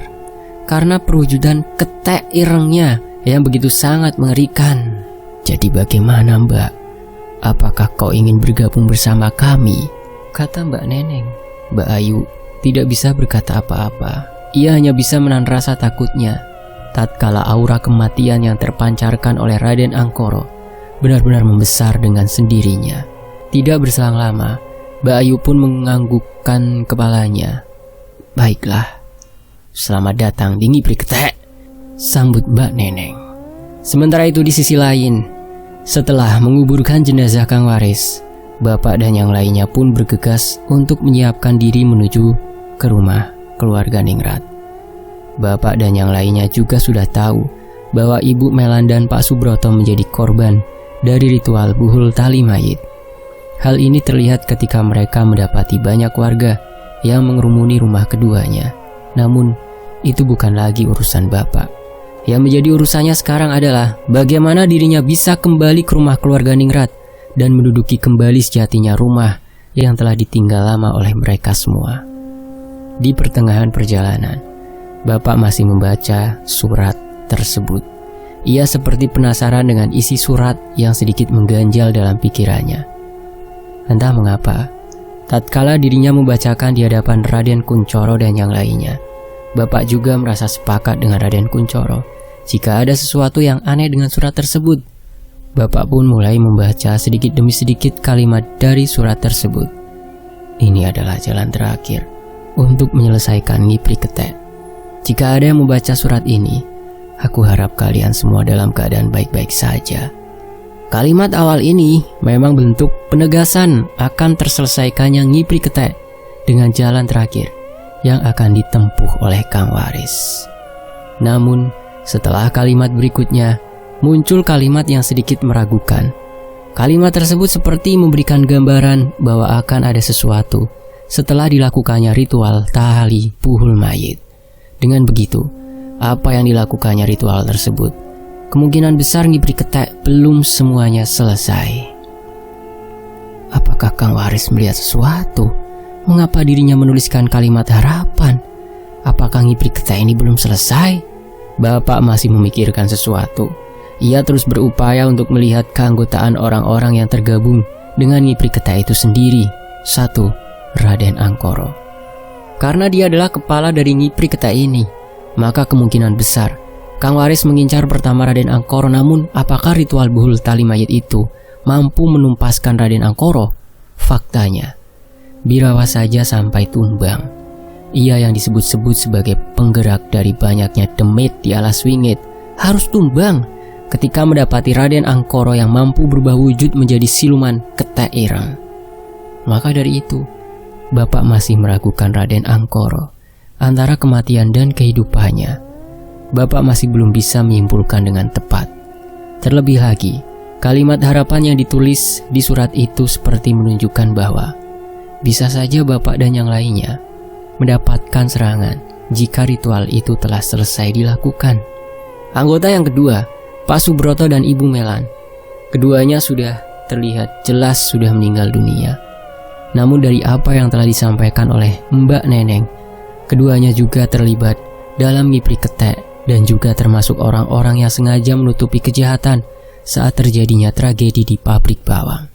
karena perwujudan ketek irengnya yang begitu sangat mengerikan. Jadi bagaimana, Mbak? Apakah kau ingin bergabung bersama kami? Kata Mbak Neneng. Mbak Ayu tidak bisa berkata apa-apa. Ia hanya bisa menahan rasa takutnya tatkala aura kematian yang terpancarkan oleh Raden Angkoro benar-benar membesar dengan sendirinya. Tidak berselang lama, Mbak Ayu pun menganggukkan kepalanya. Baiklah, selamat datang di Nyi Pri Ketek, sambut Mbak Neneng. Sementara itu di sisi lain, setelah menguburkan jenazah Kang Waris, bapak dan yang lainnya pun bergegas untuk menyiapkan diri menuju ke rumah keluarga Ningrat. Bapak dan yang lainnya juga sudah tahu bahwa Ibu Melan dan Pak Subroto menjadi korban dari ritual buhul tali mayit. Hal ini terlihat ketika mereka mendapati banyak warga yang mengerumuni rumah keduanya. Namun, itu bukan lagi urusan bapak. Yang menjadi urusannya sekarang adalah bagaimana dirinya bisa kembali ke rumah keluarga Ningrat dan menduduki kembali sejatinya rumah yang telah ditinggal lama oleh mereka semua. Di pertengahan perjalanan, bapak masih membaca surat tersebut. Ia seperti penasaran dengan isi surat yang sedikit mengganjal dalam pikirannya. Entah mengapa, tatkala dirinya membacakan di hadapan Raden Kuncoro dan yang lainnya, bapak juga merasa sepakat dengan Raden Kuncoro jika ada sesuatu yang aneh dengan surat tersebut. Bapak pun mulai membaca sedikit demi sedikit kalimat dari surat tersebut. Ini adalah jalan terakhir untuk menyelesaikan Nyi Pri Ketek. Jika ada yang membaca surat ini, aku harap kalian semua dalam keadaan baik-baik saja. Kalimat awal ini memang bentuk penegasan akan terselesaikannya Nyi Pri Ketek dengan jalan terakhir yang akan ditempuh oleh Kang Waris. Namun, setelah kalimat berikutnya, muncul kalimat yang sedikit meragukan. Kalimat tersebut seperti memberikan gambaran bahwa akan ada sesuatu setelah dilakukannya ritual tali puhul mayit. Dengan begitu, apa yang dilakukannya ritual tersebut kemungkinan besar Nyi Pri Ketek belum semuanya selesai. Apakah Kang Waris melihat sesuatu? Mengapa dirinya menuliskan kalimat harapan? Apakah Nyi Pri Ketek ini belum selesai? Bapak masih memikirkan sesuatu. Ia terus berupaya untuk melihat keanggotaan orang-orang yang tergabung dengan Nyi Pri Ketek itu sendiri. 1. Raden Angkoro. Karena dia adalah kepala dari Nyi Pri Ketek ini, maka kemungkinan besar Kang Waris mengincar pertama Raden Angkoro. Namun, apakah ritual buhul tali mayit itu mampu menumpaskan Raden Angkoro? Faktanya, Birawa saja sampai tumbang. Ia yang disebut-sebut sebagai penggerak dari banyaknya demit di alas wingit harus tumbang ketika mendapati Raden Angkoro yang mampu berubah wujud menjadi siluman ketek ireng. Maka dari itu, bapak masih meragukan Raden Angkoro antara kematian dan kehidupannya. Bapak masih belum bisa menyimpulkan dengan tepat. Terlebih lagi, kalimat harapan yang ditulis di surat itu seperti menunjukkan bahwa bisa saja bapak dan yang lainnya mendapatkan serangan jika ritual itu telah selesai dilakukan. Anggota yang kedua, Pak Subroto dan Ibu Melan. Keduanya sudah terlihat jelas sudah meninggal dunia. Namun dari apa yang telah disampaikan oleh Mbak Neneng, keduanya juga terlibat dalam Nyi Pri Ketek dan juga termasuk orang-orang yang sengaja menutupi kejahatan saat terjadinya tragedi di pabrik bawang.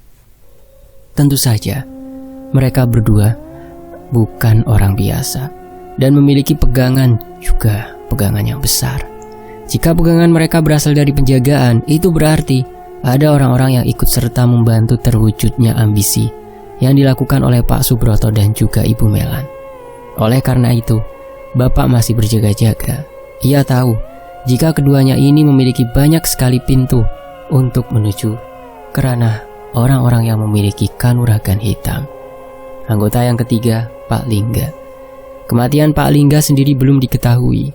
Tentu saja, mereka berdua bukan orang biasa dan memiliki pegangan juga pegangan yang besar. Jika pegangan mereka berasal dari penjagaan, itu berarti ada orang-orang yang ikut serta membantu terwujudnya ambisi yang dilakukan oleh Pak Subroto dan juga Ibu Melan. Oleh karena itu, Bapak masih berjaga-jaga. Ia tahu jika keduanya ini memiliki banyak sekali pintu untuk menuju ke ranah orang-orang yang memiliki kanuragan hitam. Anggota yang ketiga, Pak Lingga. Kematian Pak Lingga sendiri belum diketahui.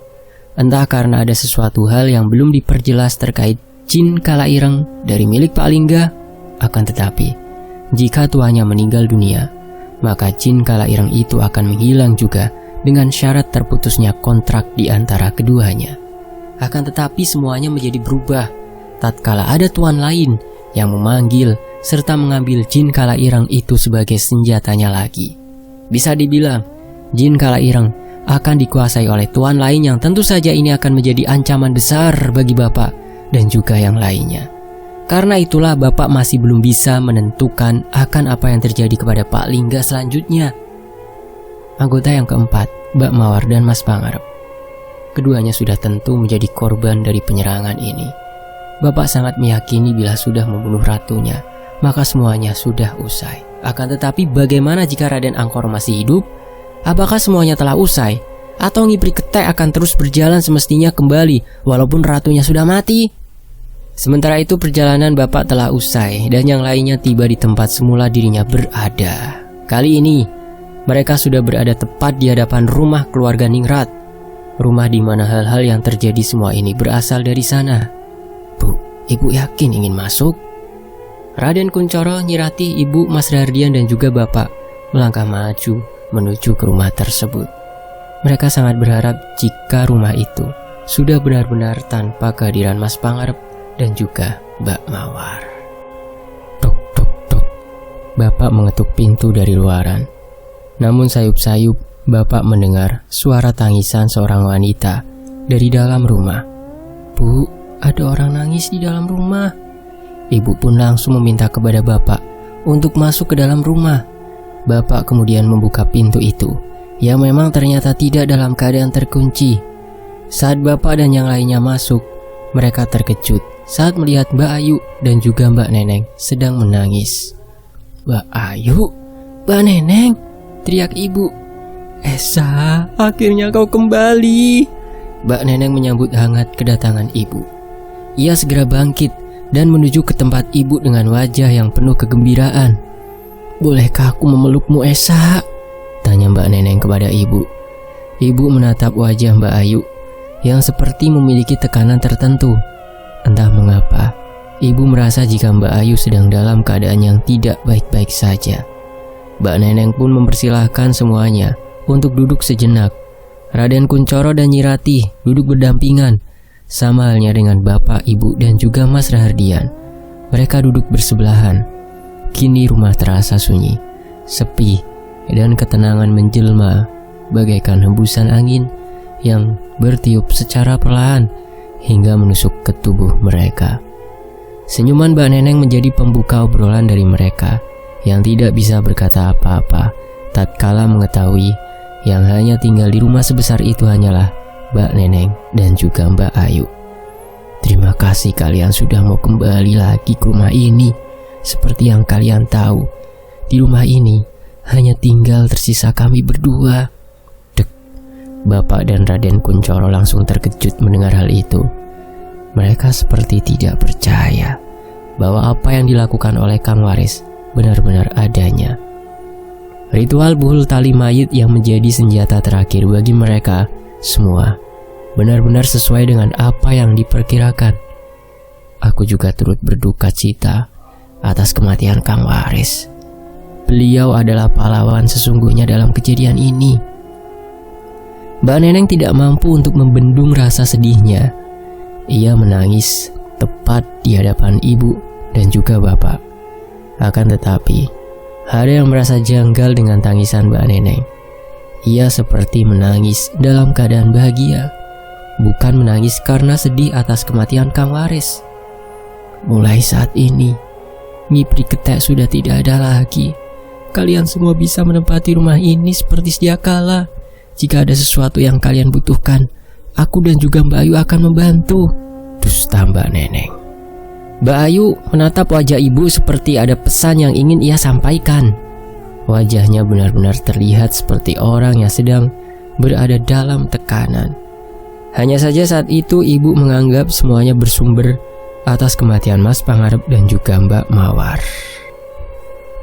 Entah karena ada sesuatu hal yang belum diperjelas terkait jin kala ireng dari milik Pak Lingga. Akan tetapi, jika tuannya meninggal dunia, maka jin kala ireng itu akan menghilang juga dengan syarat terputusnya kontrak di antara keduanya. Akan tetapi semuanya menjadi berubah tatkala ada tuan lain yang memanggil serta mengambil jin kala ireng itu sebagai senjatanya lagi. Bisa dibilang, jin kala ireng akan dikuasai oleh tuan lain yang tentu saja ini akan menjadi ancaman besar bagi Bapak dan juga yang lainnya. Karena itulah Bapak masih belum bisa menentukan akan apa yang terjadi kepada Pak Lingga selanjutnya. Anggota yang keempat, Mbak Mawar dan Mas Pangarep. Keduanya sudah tentu menjadi korban dari penyerangan ini. Bapak sangat meyakini bila sudah membunuh ratunya, maka semuanya sudah usai. Akan tetapi bagaimana jika Raden Angkor masih hidup? Apakah semuanya telah usai? Atau Ngipri Ketek akan terus berjalan semestinya kembali walaupun ratunya sudah mati? Sementara itu perjalanan Bapak telah usai dan yang lainnya tiba di tempat semula dirinya berada. Kali ini mereka sudah berada tepat di hadapan rumah keluarga Ningrat. Rumah di mana hal-hal yang terjadi semua ini berasal dari sana. Bu, Ibu yakin ingin masuk? Raden Kuncoro, Nyi Ratih, Ibu, Mas Rahardian dan juga Bapak melangkah maju menuju ke rumah tersebut. Mereka sangat berharap jika rumah itu sudah benar-benar tanpa kehadiran Mas Pangarep dan juga Mbak Mawar. Tok tok tok. Bapak mengetuk pintu dari luaran. Namun sayup-sayup Bapak mendengar suara tangisan seorang wanita dari dalam rumah. Bu, ada orang nangis di dalam rumah. Ibu pun langsung meminta kepada Bapak untuk masuk ke dalam rumah. Bapak kemudian membuka pintu itu, yang memang ternyata tidak dalam keadaan terkunci. Saat Bapak dan yang lainnya masuk, mereka terkejut saat melihat Mbak Ayu dan juga Mbak Neneng sedang menangis. Mbak Ayu? Mbak Neneng? Teriak ibu. Esa, akhirnya kau kembali. Mbak Neneng menyambut hangat kedatangan ibu. Ia segera bangkit dan menuju ke tempat ibu dengan wajah yang penuh kegembiraan. Bolehkah aku memelukmu, Esa? Tanya Mbak Neneng kepada ibu. Ibu menatap wajah Mbak Ayu yang seperti memiliki tekanan tertentu. Entah mengapa, ibu merasa jika Mbak Ayu sedang dalam keadaan yang tidak baik-baik saja. Mbak Neneng pun mempersilahkan semuanya untuk duduk sejenak. Raden Kuncoro dan Nyi Ratih duduk berdampingan, sama halnya dengan Bapak, Ibu, dan juga Mas Rahardian. Mereka duduk bersebelahan. Kini rumah terasa sunyi, sepi, dan ketenangan menjelma bagaikan hembusan angin yang bertiup secara perlahan hingga menusuk ke tubuh mereka. Senyuman Mbak Neneng menjadi pembuka obrolan dari mereka yang tidak bisa berkata apa-apa tatkala mengetahui yang hanya tinggal di rumah sebesar itu hanyalah Mbak Neneng dan juga Mbak Ayu. Terima kasih kalian sudah mau kembali lagi ke rumah ini. Seperti yang kalian tahu, di rumah ini hanya tinggal tersisa kami berdua. Dek. Bapak dan Raden Kuncoro langsung terkejut mendengar hal itu. Mereka seperti tidak percaya bahwa apa yang dilakukan oleh Kang Waris benar-benar adanya. Ritual buhul tali mayit yang menjadi senjata terakhir bagi mereka semua benar-benar sesuai dengan apa yang diperkirakan. Aku juga turut berduka cita atas kematian Kang Waris. Beliau adalah pahlawan sesungguhnya dalam kejadian ini. Mbak Neneng tidak mampu untuk membendung rasa sedihnya. Ia menangis tepat di hadapan ibu dan juga bapak. Akan tetapi, ada yang merasa janggal dengan tangisan Mbak Neneng. Ia seperti menangis dalam keadaan bahagia, bukan menangis karena sedih atas kematian Kang Waris. Mulai saat ini, Ngipri Ketek sudah tidak ada lagi. Kalian semua bisa menempati rumah ini seperti sedia kala. Jika ada sesuatu yang kalian butuhkan, aku dan juga Mbak Ayu akan membantu. Dusta Mbak Neneng. Mbak Ayu menatap wajah ibu seperti ada pesan yang ingin ia sampaikan. Wajahnya benar-benar terlihat seperti orang yang sedang berada dalam tekanan. Hanya saja saat itu ibu menganggap semuanya bersumber atas kematian Mas Pangarep dan juga Mbak Mawar.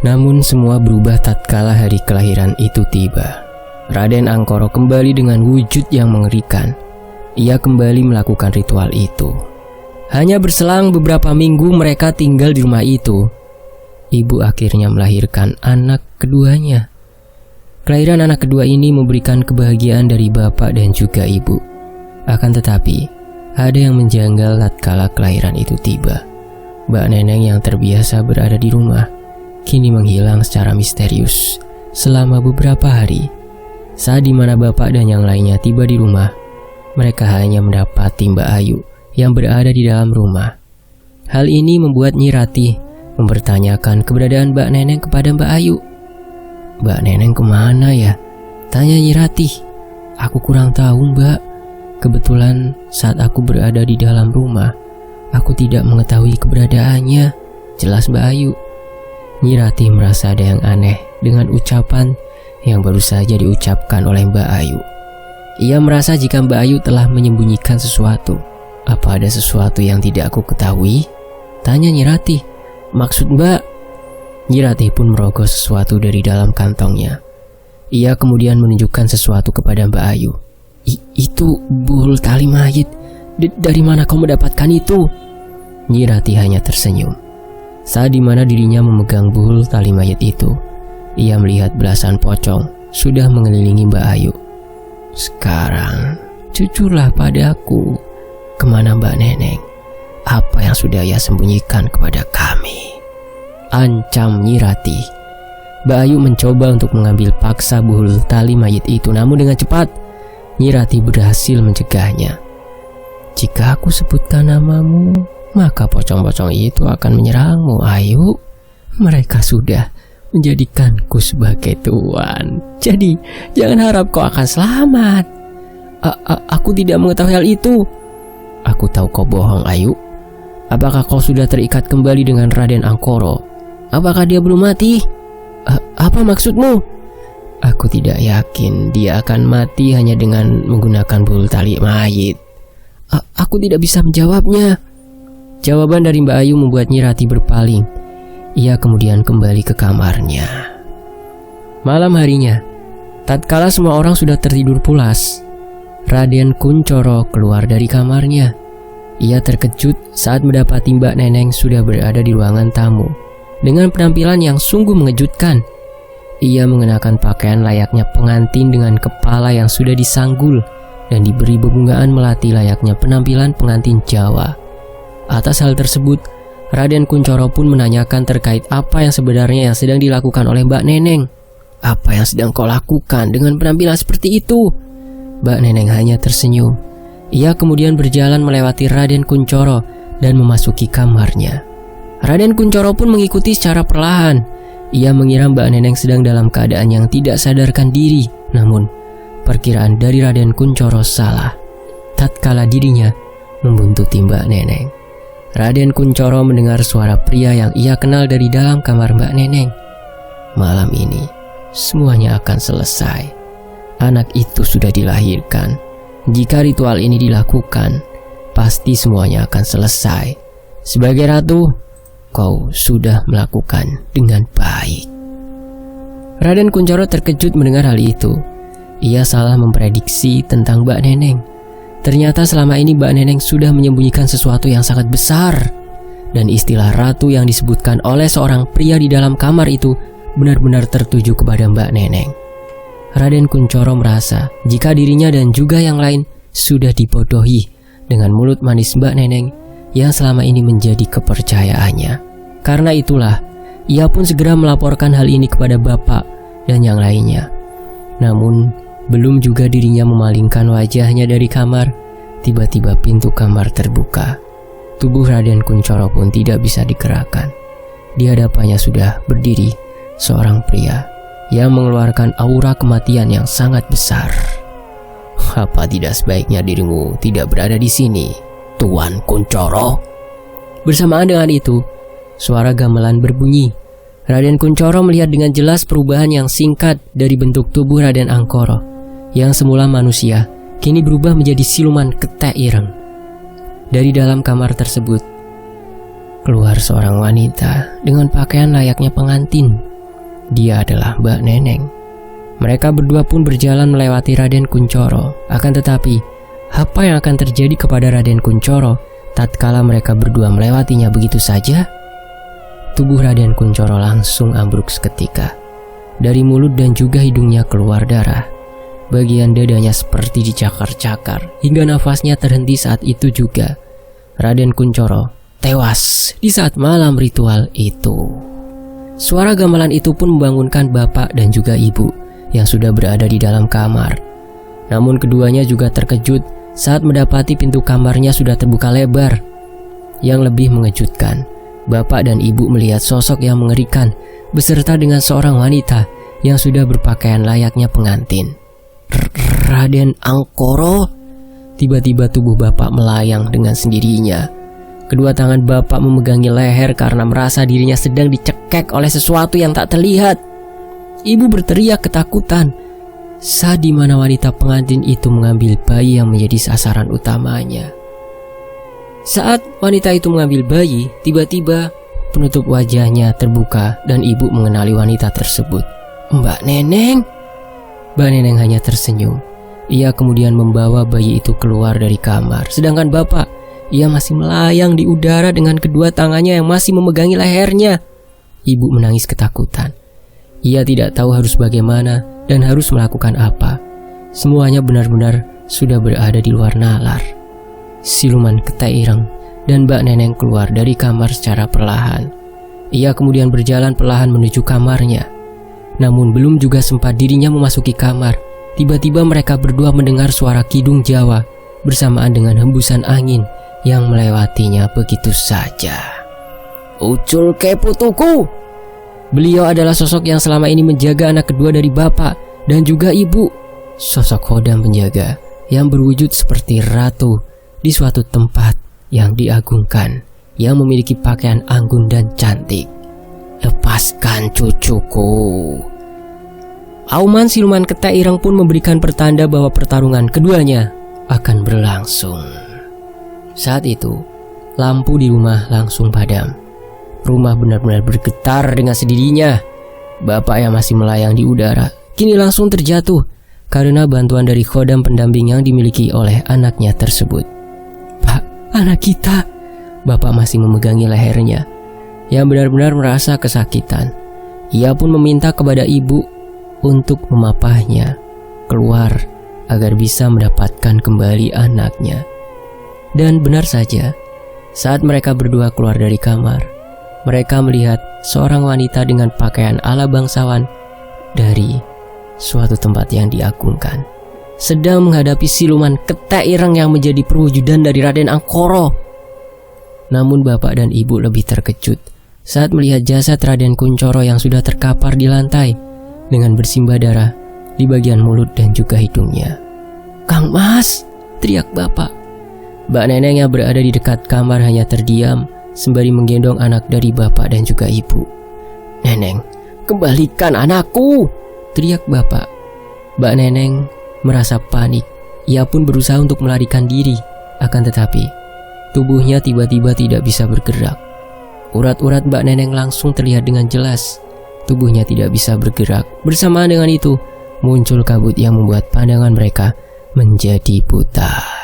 Namun semua berubah tatkala hari kelahiran itu tiba. Raden Angkoro kembali dengan wujud yang mengerikan. Ia kembali melakukan ritual itu. Hanya berselang beberapa minggu mereka tinggal di rumah itu, ibu akhirnya melahirkan anak keduanya. Kelahiran anak kedua ini memberikan kebahagiaan dari bapak dan juga ibu. Akan tetapi, ada yang menjanggal tatkala kelahiran itu tiba. Mbak Neneng yang terbiasa berada di rumah, kini menghilang secara misterius selama beberapa hari. Saat dimana bapak dan yang lainnya tiba di rumah, mereka hanya mendapati Mbak Ayu yang berada di dalam rumah. Hal ini membuat Nyi Ratih mempertanyakan keberadaan Mbak Neneng kepada Mbak Ayu. "Mbak Neneng kemana ya?" tanya Nyi Ratih. "Aku kurang tahu, Mbak. Kebetulan saat aku berada di dalam rumah, aku tidak mengetahui keberadaannya," jelas Mbak Ayu. Nyi Ratih merasa ada yang aneh dengan ucapan yang baru saja diucapkan oleh Mbak Ayu. Ia merasa jika Mbak Ayu telah menyembunyikan sesuatu. "Apa ada sesuatu yang tidak aku ketahui?" tanya Nyi Ratih. "Maksud Mbak?" Nyi Ratih pun merogoh sesuatu dari dalam kantongnya. Ia kemudian menunjukkan sesuatu kepada Mbak Ayu. Itu buhul tali mayit. Dari mana kau mendapatkan itu?" Nyi Ratih hanya tersenyum. Saat dimana dirinya memegang buhul tali mayit itu, ia melihat belasan pocong sudah mengelilingi Mbak Ayu. "Sekarang, jujurlah padaku, kemana Mbak Neneng? Apa yang sudah ia sembunyikan kepada kami?" ancam Nyi Ratih. Mbak Ayu mencoba untuk mengambil paksa buhul tali mayit itu, namun dengan cepat Nyi Ratih berhasil mencegahnya. "Jika aku sebutkan namamu, maka pocong-pocong itu akan menyerangmu, Ayu. Mereka sudah menjadikanku sebagai tuan. Jadi jangan harap kau akan selamat." Aku tidak mengetahui hal itu." "Aku tahu kau bohong, Ayu. Apakah kau sudah terikat kembali dengan Raden Angkoro? Apakah dia belum mati?" Apa maksudmu?" "Aku tidak yakin dia akan mati hanya dengan menggunakan buhul tali mayit." Aku tidak bisa menjawabnya." Jawaban dari Mbak Ayu membuat Nyi Ratih berpaling. Ia kemudian kembali ke kamarnya. Malam harinya, tatkala semua orang sudah tertidur pulas, Raden Kunchoro keluar dari kamarnya. Ia terkejut saat mendapati Mbak Neneng sudah berada di ruangan tamu dengan penampilan yang sungguh mengejutkan. Ia mengenakan pakaian layaknya pengantin dengan kepala yang sudah disanggul dan diberi bebungaan melati layaknya penampilan pengantin Jawa. Atas hal tersebut, Raden Kunchoro pun menanyakan terkait apa yang sebenarnya yang sedang dilakukan oleh Mbak Neneng. "Apa yang sedang kau lakukan dengan penampilan seperti itu?" Mbak Neneng hanya tersenyum. Ia kemudian berjalan melewati Raden Kunchoro dan memasuki kamarnya. Raden Kunchoro pun mengikuti secara perlahan. Ia mengira Mbak Neneng sedang dalam keadaan yang tidak sadarkan diri. Namun, perkiraan dari Raden Kunchoro salah. Tatkala dirinya membuntuti Mbak Neneng, Raden Kunchoro mendengar suara pria yang ia kenal dari dalam kamar Mbak Neneng. "Malam ini, semuanya akan selesai. Anak itu sudah dilahirkan. Jika ritual ini dilakukan, pasti semuanya akan selesai. Sebagai ratu, kau sudah melakukan dengan baik." Raden Kunchoro terkejut mendengar hal itu. Ia salah memprediksi tentang Mbak Neneng. Ternyata selama ini Mbak Neneng sudah menyembunyikan sesuatu yang sangat besar. Dan istilah ratu yang disebutkan oleh seorang pria di dalam kamar itu benar-benar tertuju kepada Mbak Neneng. Raden Kunchoro merasa jika dirinya dan juga yang lain sudah dibodohi dengan mulut manis Mbak Neneng yang selama ini menjadi kepercayaannya. Karena itulah, ia pun segera melaporkan hal ini kepada bapak dan yang lainnya. Namun, belum juga dirinya memalingkan wajahnya dari kamar, tiba-tiba pintu kamar terbuka. Tubuh Raden Kunchoro pun tidak bisa digerakkan. Di hadapannya sudah berdiri seorang pria yang mengeluarkan aura kematian yang sangat besar. "Apa tidak sebaiknya dirimu tidak berada di sini, Tuan Kunchoro?" Bersamaan dengan itu, suara gamelan berbunyi. Raden Kunchoro melihat dengan jelas perubahan yang singkat dari bentuk tubuh Raden Angkoro, yang semula manusia, kini berubah menjadi siluman ketek ireng. Dari dalam kamar tersebut, keluar seorang wanita dengan pakaian layaknya pengantin. Dia adalah Mbak Neneng. Mereka berdua pun berjalan melewati Raden Kunchoro. Akan tetapi, apa yang akan terjadi kepada Raden Kunchoro tatkala mereka berdua melewatinya begitu saja? Tubuh Raden Kunchoro langsung ambruk seketika. Dari mulut dan juga hidungnya keluar darah. Bagian dadanya seperti dicakar-cakar, hingga nafasnya terhenti saat itu juga. Raden Kunchoro tewas di saat malam ritual itu. Suara gamelan itu pun membangunkan bapak dan juga ibu yang sudah berada di dalam kamar. Namun keduanya juga terkejut saat mendapati pintu kamarnya sudah terbuka lebar. Yang lebih mengejutkan, bapak dan ibu melihat sosok yang mengerikan beserta dengan seorang wanita yang sudah berpakaian layaknya pengantin. Raden Angkoro. Tiba-tiba tubuh bapak melayang dengan sendirinya. Kedua tangan bapak memegangi leher karena merasa dirinya sedang dicekek oleh sesuatu yang tak terlihat. Ibu berteriak ketakutan saat di mana wanita pengantin itu mengambil bayi yang menjadi sasaran utamanya. Saat wanita itu mengambil bayi, tiba-tiba penutup wajahnya terbuka dan ibu mengenali wanita tersebut. Mbak Neneng. Mbak Neneng hanya tersenyum. Ia kemudian membawa bayi itu keluar dari kamar. Sedangkan bapak, ia masih melayang di udara dengan kedua tangannya yang masih memegangi lehernya. Ibu menangis ketakutan. Ia tidak tahu harus bagaimana dan harus melakukan apa. Semuanya benar-benar sudah berada di luar nalar. Siluman ketek ireng dan Mbak Neneng keluar dari kamar secara perlahan. Ia kemudian berjalan perlahan menuju kamarnya. Namun belum juga sempat dirinya memasuki kamar, tiba-tiba mereka berdua mendengar suara kidung Jawa bersamaan dengan hembusan angin yang melewatinya begitu saja. Ucul ke putuku. Beliau adalah sosok yang selama ini menjaga anak kedua dari bapak dan juga ibu. Sosok khodam penjaga yang berwujud seperti ratu di suatu tempat yang diagungkan, yang memiliki pakaian anggun dan cantik. Lepaskan cucuku. Auman siluman ketek ireng pun memberikan pertanda bahwa pertarungan keduanya akan berlangsung. Saat itu, lampu di rumah langsung padam. Rumah benar-benar bergetar dengan sendirinya. Bapak yang masih melayang di udara kini langsung terjatuh karena bantuan dari khodam pendamping yang dimiliki oleh anaknya tersebut. Pak, anak kita. Bapak masih memegangi lehernya yang benar-benar merasa kesakitan. Ia pun meminta kepada ibu untuk memapahnya keluar agar bisa mendapatkan kembali anaknya. Dan benar saja, saat mereka berdua keluar dari kamar, mereka melihat seorang wanita dengan pakaian ala bangsawan dari suatu tempat yang diagungkan sedang menghadapi siluman ketek ireng yang menjadi perwujudan dari Raden Angkoro. Namun bapak dan ibu lebih terkejut saat melihat jasad Raden Kunchoro yang sudah terkapar di lantai dengan bersimbah darah di bagian mulut dan juga hidungnya. Kang Mas, teriak bapak. Mbak Neneng yang berada di dekat kamar hanya terdiam sembari menggendong anak dari bapak dan juga ibu. Neneng, kembalikan anakku, teriak bapak. Mbak Neneng merasa panik. Ia pun berusaha untuk melarikan diri, akan tetapi tubuhnya tiba-tiba tidak bisa bergerak. Urat-urat Mbak Neneng langsung terlihat dengan jelas. Tubuhnya tidak bisa bergerak. Bersamaan dengan itu, muncul kabut yang membuat pandangan mereka menjadi buta.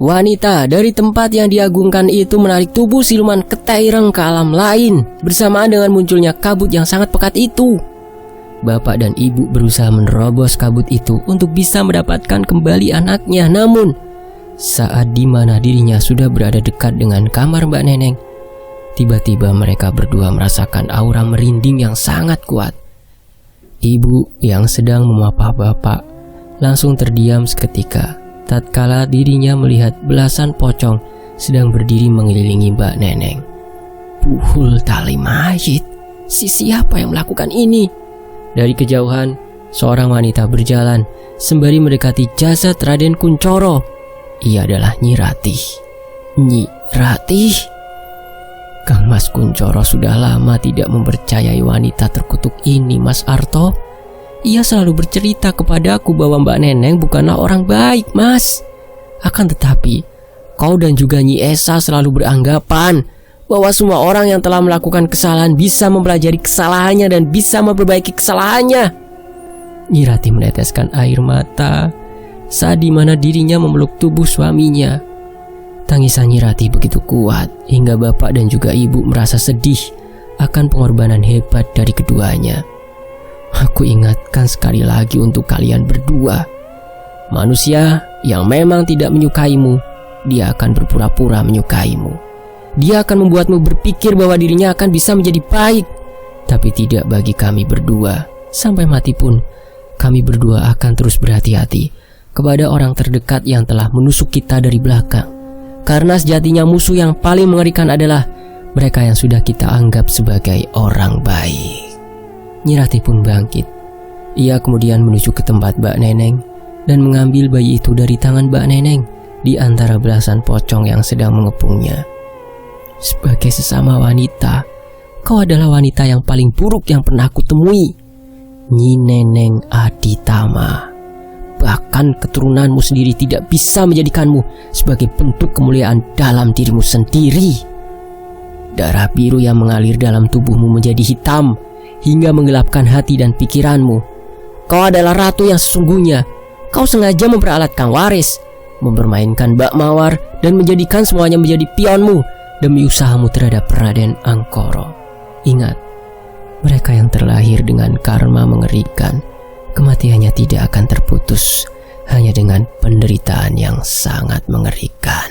Wanita dari tempat yang diagungkan itu menarik tubuh siluman ketek ireng ke alam lain bersamaan dengan munculnya kabut yang sangat pekat itu. Bapak dan ibu berusaha menerobos kabut itu untuk bisa mendapatkan kembali anaknya. Namun, saat dimana dirinya sudah berada dekat dengan kamar Mbak Neneng, tiba-tiba mereka berdua merasakan aura merinding yang sangat kuat. Ibu yang sedang memapah bapak langsung terdiam seketika tatkala dirinya melihat belasan pocong sedang berdiri mengelilingi Mbak Neneng. Puhul tali mayit. Siapa yang melakukan ini? Dari kejauhan, seorang wanita berjalan sembari mendekati jasad Raden Kunchoro. Ia adalah Nyi Ratih. Nyi Ratih, Kang Mas Kuncoro sudah lama tidak mempercayai wanita terkutuk ini, Mas Arto. Ia selalu bercerita kepadaku bahwa Mbak Neneng bukanlah orang baik, Mas. Akan tetapi, kau dan juga Nyi Esa selalu beranggapan bahwa semua orang yang telah melakukan kesalahan bisa mempelajari kesalahannya dan bisa memperbaiki kesalahannya. Nyi Ratih meneteskan air mata saat dimana dirinya memeluk tubuh suaminya. Tangisan Nyi Ratih begitu kuat hingga bapak dan juga ibu merasa sedih akan pengorbanan hebat dari keduanya. Aku ingatkan sekali lagi untuk kalian berdua. Manusia yang memang tidak menyukaimu, dia akan berpura-pura menyukaimu. Dia akan membuatmu berpikir bahwa dirinya akan bisa menjadi baik. Tapi tidak bagi kami berdua. Sampai mati pun, kami berdua akan terus berhati-hati kepada orang terdekat yang telah menusuk kita dari belakang. Karena sejatinya musuh yang paling mengerikan adalah mereka yang sudah kita anggap sebagai orang baik. Nyi Ratih pun bangkit. Ia kemudian menuju ke tempat Mbak Neneng dan mengambil bayi itu dari tangan Mbak Neneng di antara belasan pocong yang sedang mengepungnya. Sebagai sesama wanita, kau adalah wanita yang paling buruk yang pernah aku temui, Nyi Neneng Aditama. Bahkan keturunanmu sendiri tidak bisa menjadikanmu sebagai bentuk kemuliaan dalam dirimu sendiri. Darah biru yang mengalir dalam tubuhmu menjadi hitam hingga menggelapkan hati dan pikiranmu. Kau adalah ratu yang sesungguhnya. Kau sengaja memperalat Kang Waris, mempermainkan Mbak Mawar dan menjadikan semuanya menjadi pionmu demi usahamu terhadap Raden Angkoro. Ingat, mereka yang terlahir dengan karma mengerikan, kematiannya tidak akan terputus hanya dengan penderitaan yang sangat mengerikan.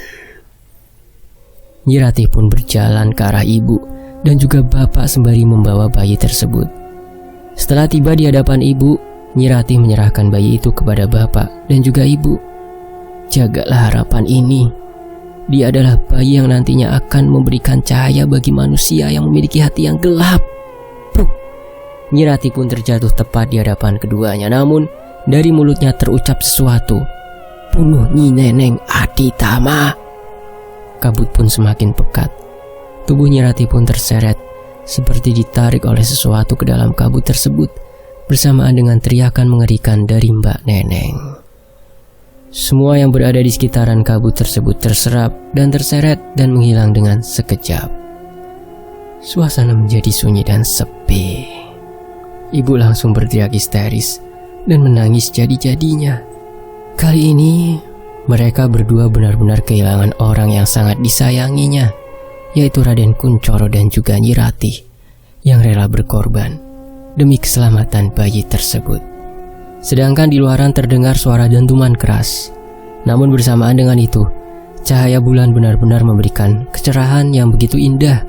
Nyi Ratih pun berjalan ke arah ibu dan juga bapak sembari membawa bayi tersebut. Setelah tiba di hadapan ibu, Nyi Ratih menyerahkan bayi itu kepada bapak dan juga ibu. Jagalah harapan ini. Dia adalah bayi yang nantinya akan memberikan cahaya bagi manusia yang memiliki hati yang gelap. Nyi Ratih pun terjatuh tepat di hadapan keduanya. Namun dari mulutnya terucap sesuatu. Bunuh Nyi Neneng Aditama. Kabut pun semakin pekat. Tubuh Nyi Ratih pun terseret, seperti ditarik oleh sesuatu ke dalam kabut tersebut, bersamaan dengan teriakan mengerikan dari Mbak Neneng. Semua yang berada di sekitaran kabut tersebut terserap dan terseret dan menghilang dengan sekejap. Suasana menjadi sunyi dan sepi. Ibu langsung berteriak histeris dan menangis jadi-jadinya. Kali ini mereka berdua benar-benar kehilangan orang yang sangat disayanginya, yaitu Raden Kuncoro dan juga Nyi Ratih yang rela berkorban demi keselamatan bayi tersebut. Sedangkan di luaran terdengar suara dentuman keras. Namun bersamaan dengan itu, cahaya bulan benar-benar memberikan kecerahan yang begitu indah.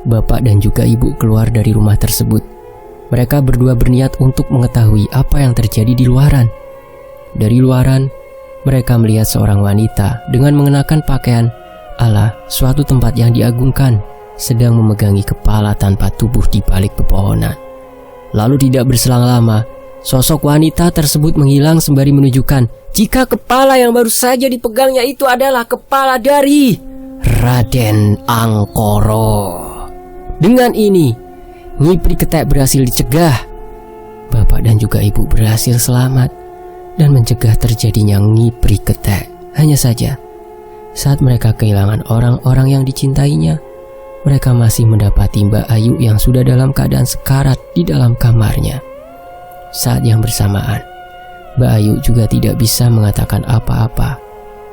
Bapak dan juga ibu keluar dari rumah tersebut. Mereka berdua berniat untuk mengetahui apa yang terjadi di luaran. Dari luaran, mereka melihat seorang wanita dengan mengenakan pakaian ala suatu tempat yang diagungkan, sedang memegangi kepala tanpa tubuh di balik pepohonan. Lalu tidak berselang lama, sosok wanita tersebut menghilang sembari menunjukkan jika kepala yang baru saja dipegangnya itu adalah kepala dari Raden Angkoro. Dengan ini, Nyi Priketek berhasil dicegah. Bapak dan juga ibu berhasil selamat dan mencegah terjadinya Nyi Priketek. Hanya saja, saat mereka kehilangan orang-orang yang dicintainya, mereka masih mendapati Mbak Ayu yang sudah dalam keadaan sekarat di dalam kamarnya. Saat yang bersamaan, Mbak Ayu juga tidak bisa mengatakan apa-apa.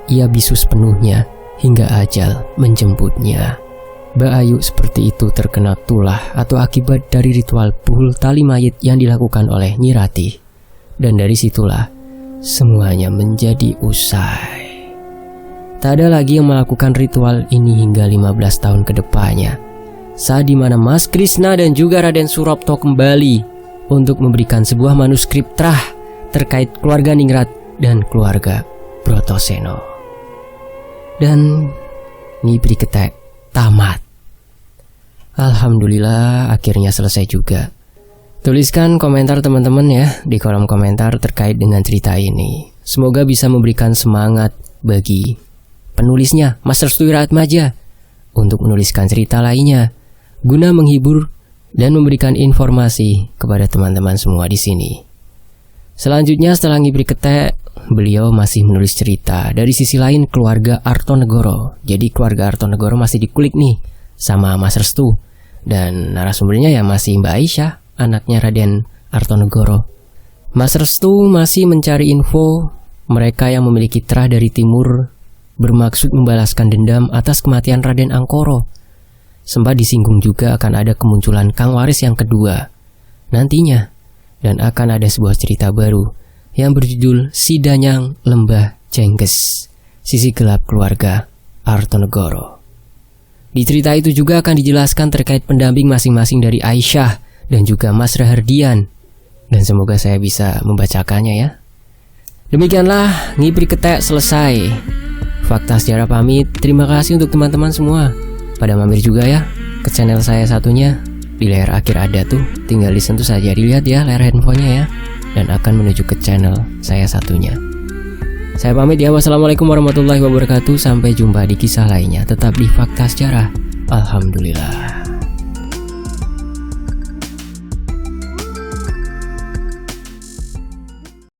Ia bisu sepenuhnya hingga ajal menjemputnya. Mbak Ayu seperti itu terkena tulah atau akibat dari ritual puhul tali mayit yang dilakukan oleh Nyi Ratih. Dan dari situlah semuanya menjadi usai. Tak ada lagi yang melakukan ritual ini hingga 15 tahun ke depannya, saat dimana Mas Krishna dan juga Raden Surapto kembali untuk memberikan sebuah manuskrip trah terkait keluarga Ningrat dan keluarga Brotoseno. Dan Nyi Priketek tamat. Alhamdulillah akhirnya selesai juga. Tuliskan komentar teman-teman ya di kolom komentar terkait dengan cerita ini. Semoga bisa memberikan semangat bagi penulisnya, Mas Restuy Ratmaja, untuk menuliskan cerita lainnya guna menghibur dan memberikan informasi kepada teman-teman semua di sini. Selanjutnya setelah Ngibri Ketek, beliau masih menulis cerita dari sisi lain keluarga Artonegoro. Jadi keluarga Artonegoro masih dikulik nih sama Mas Restu, dan narasumbernya ya masih Mbak Aisyah, anaknya Raden Artonegoro. Mas Restu masih mencari info mereka yang memiliki terah dari timur bermaksud membalaskan dendam atas kematian Raden Angkoro. Sempat disinggung juga akan ada kemunculan Kang Waris yang kedua nantinya, dan akan ada sebuah cerita baru yang berjudul Si Danyang Lembah Jengges, sisi gelap keluarga Artonegoro. Di cerita itu juga akan dijelaskan terkait pendamping masing-masing dari Aisyah dan juga Mas Rahardian, dan semoga saya bisa membacakannya ya. Demikianlah Ngibri Ketek selesai. Fakta Sejarah pamit. Terima kasih untuk teman-teman semua. Pada mampir juga ya ke channel saya satunya. Di layar akhir ada tuh, tinggal disentuh saja, dilihat ya layar handphonenya ya, dan akan menuju ke channel saya satunya. Saya pamit ya, wassalamualaikum warahmatullahi wabarakatuh. Sampai jumpa di kisah lainnya, tetap di Fakta Sejarah. Alhamdulillah.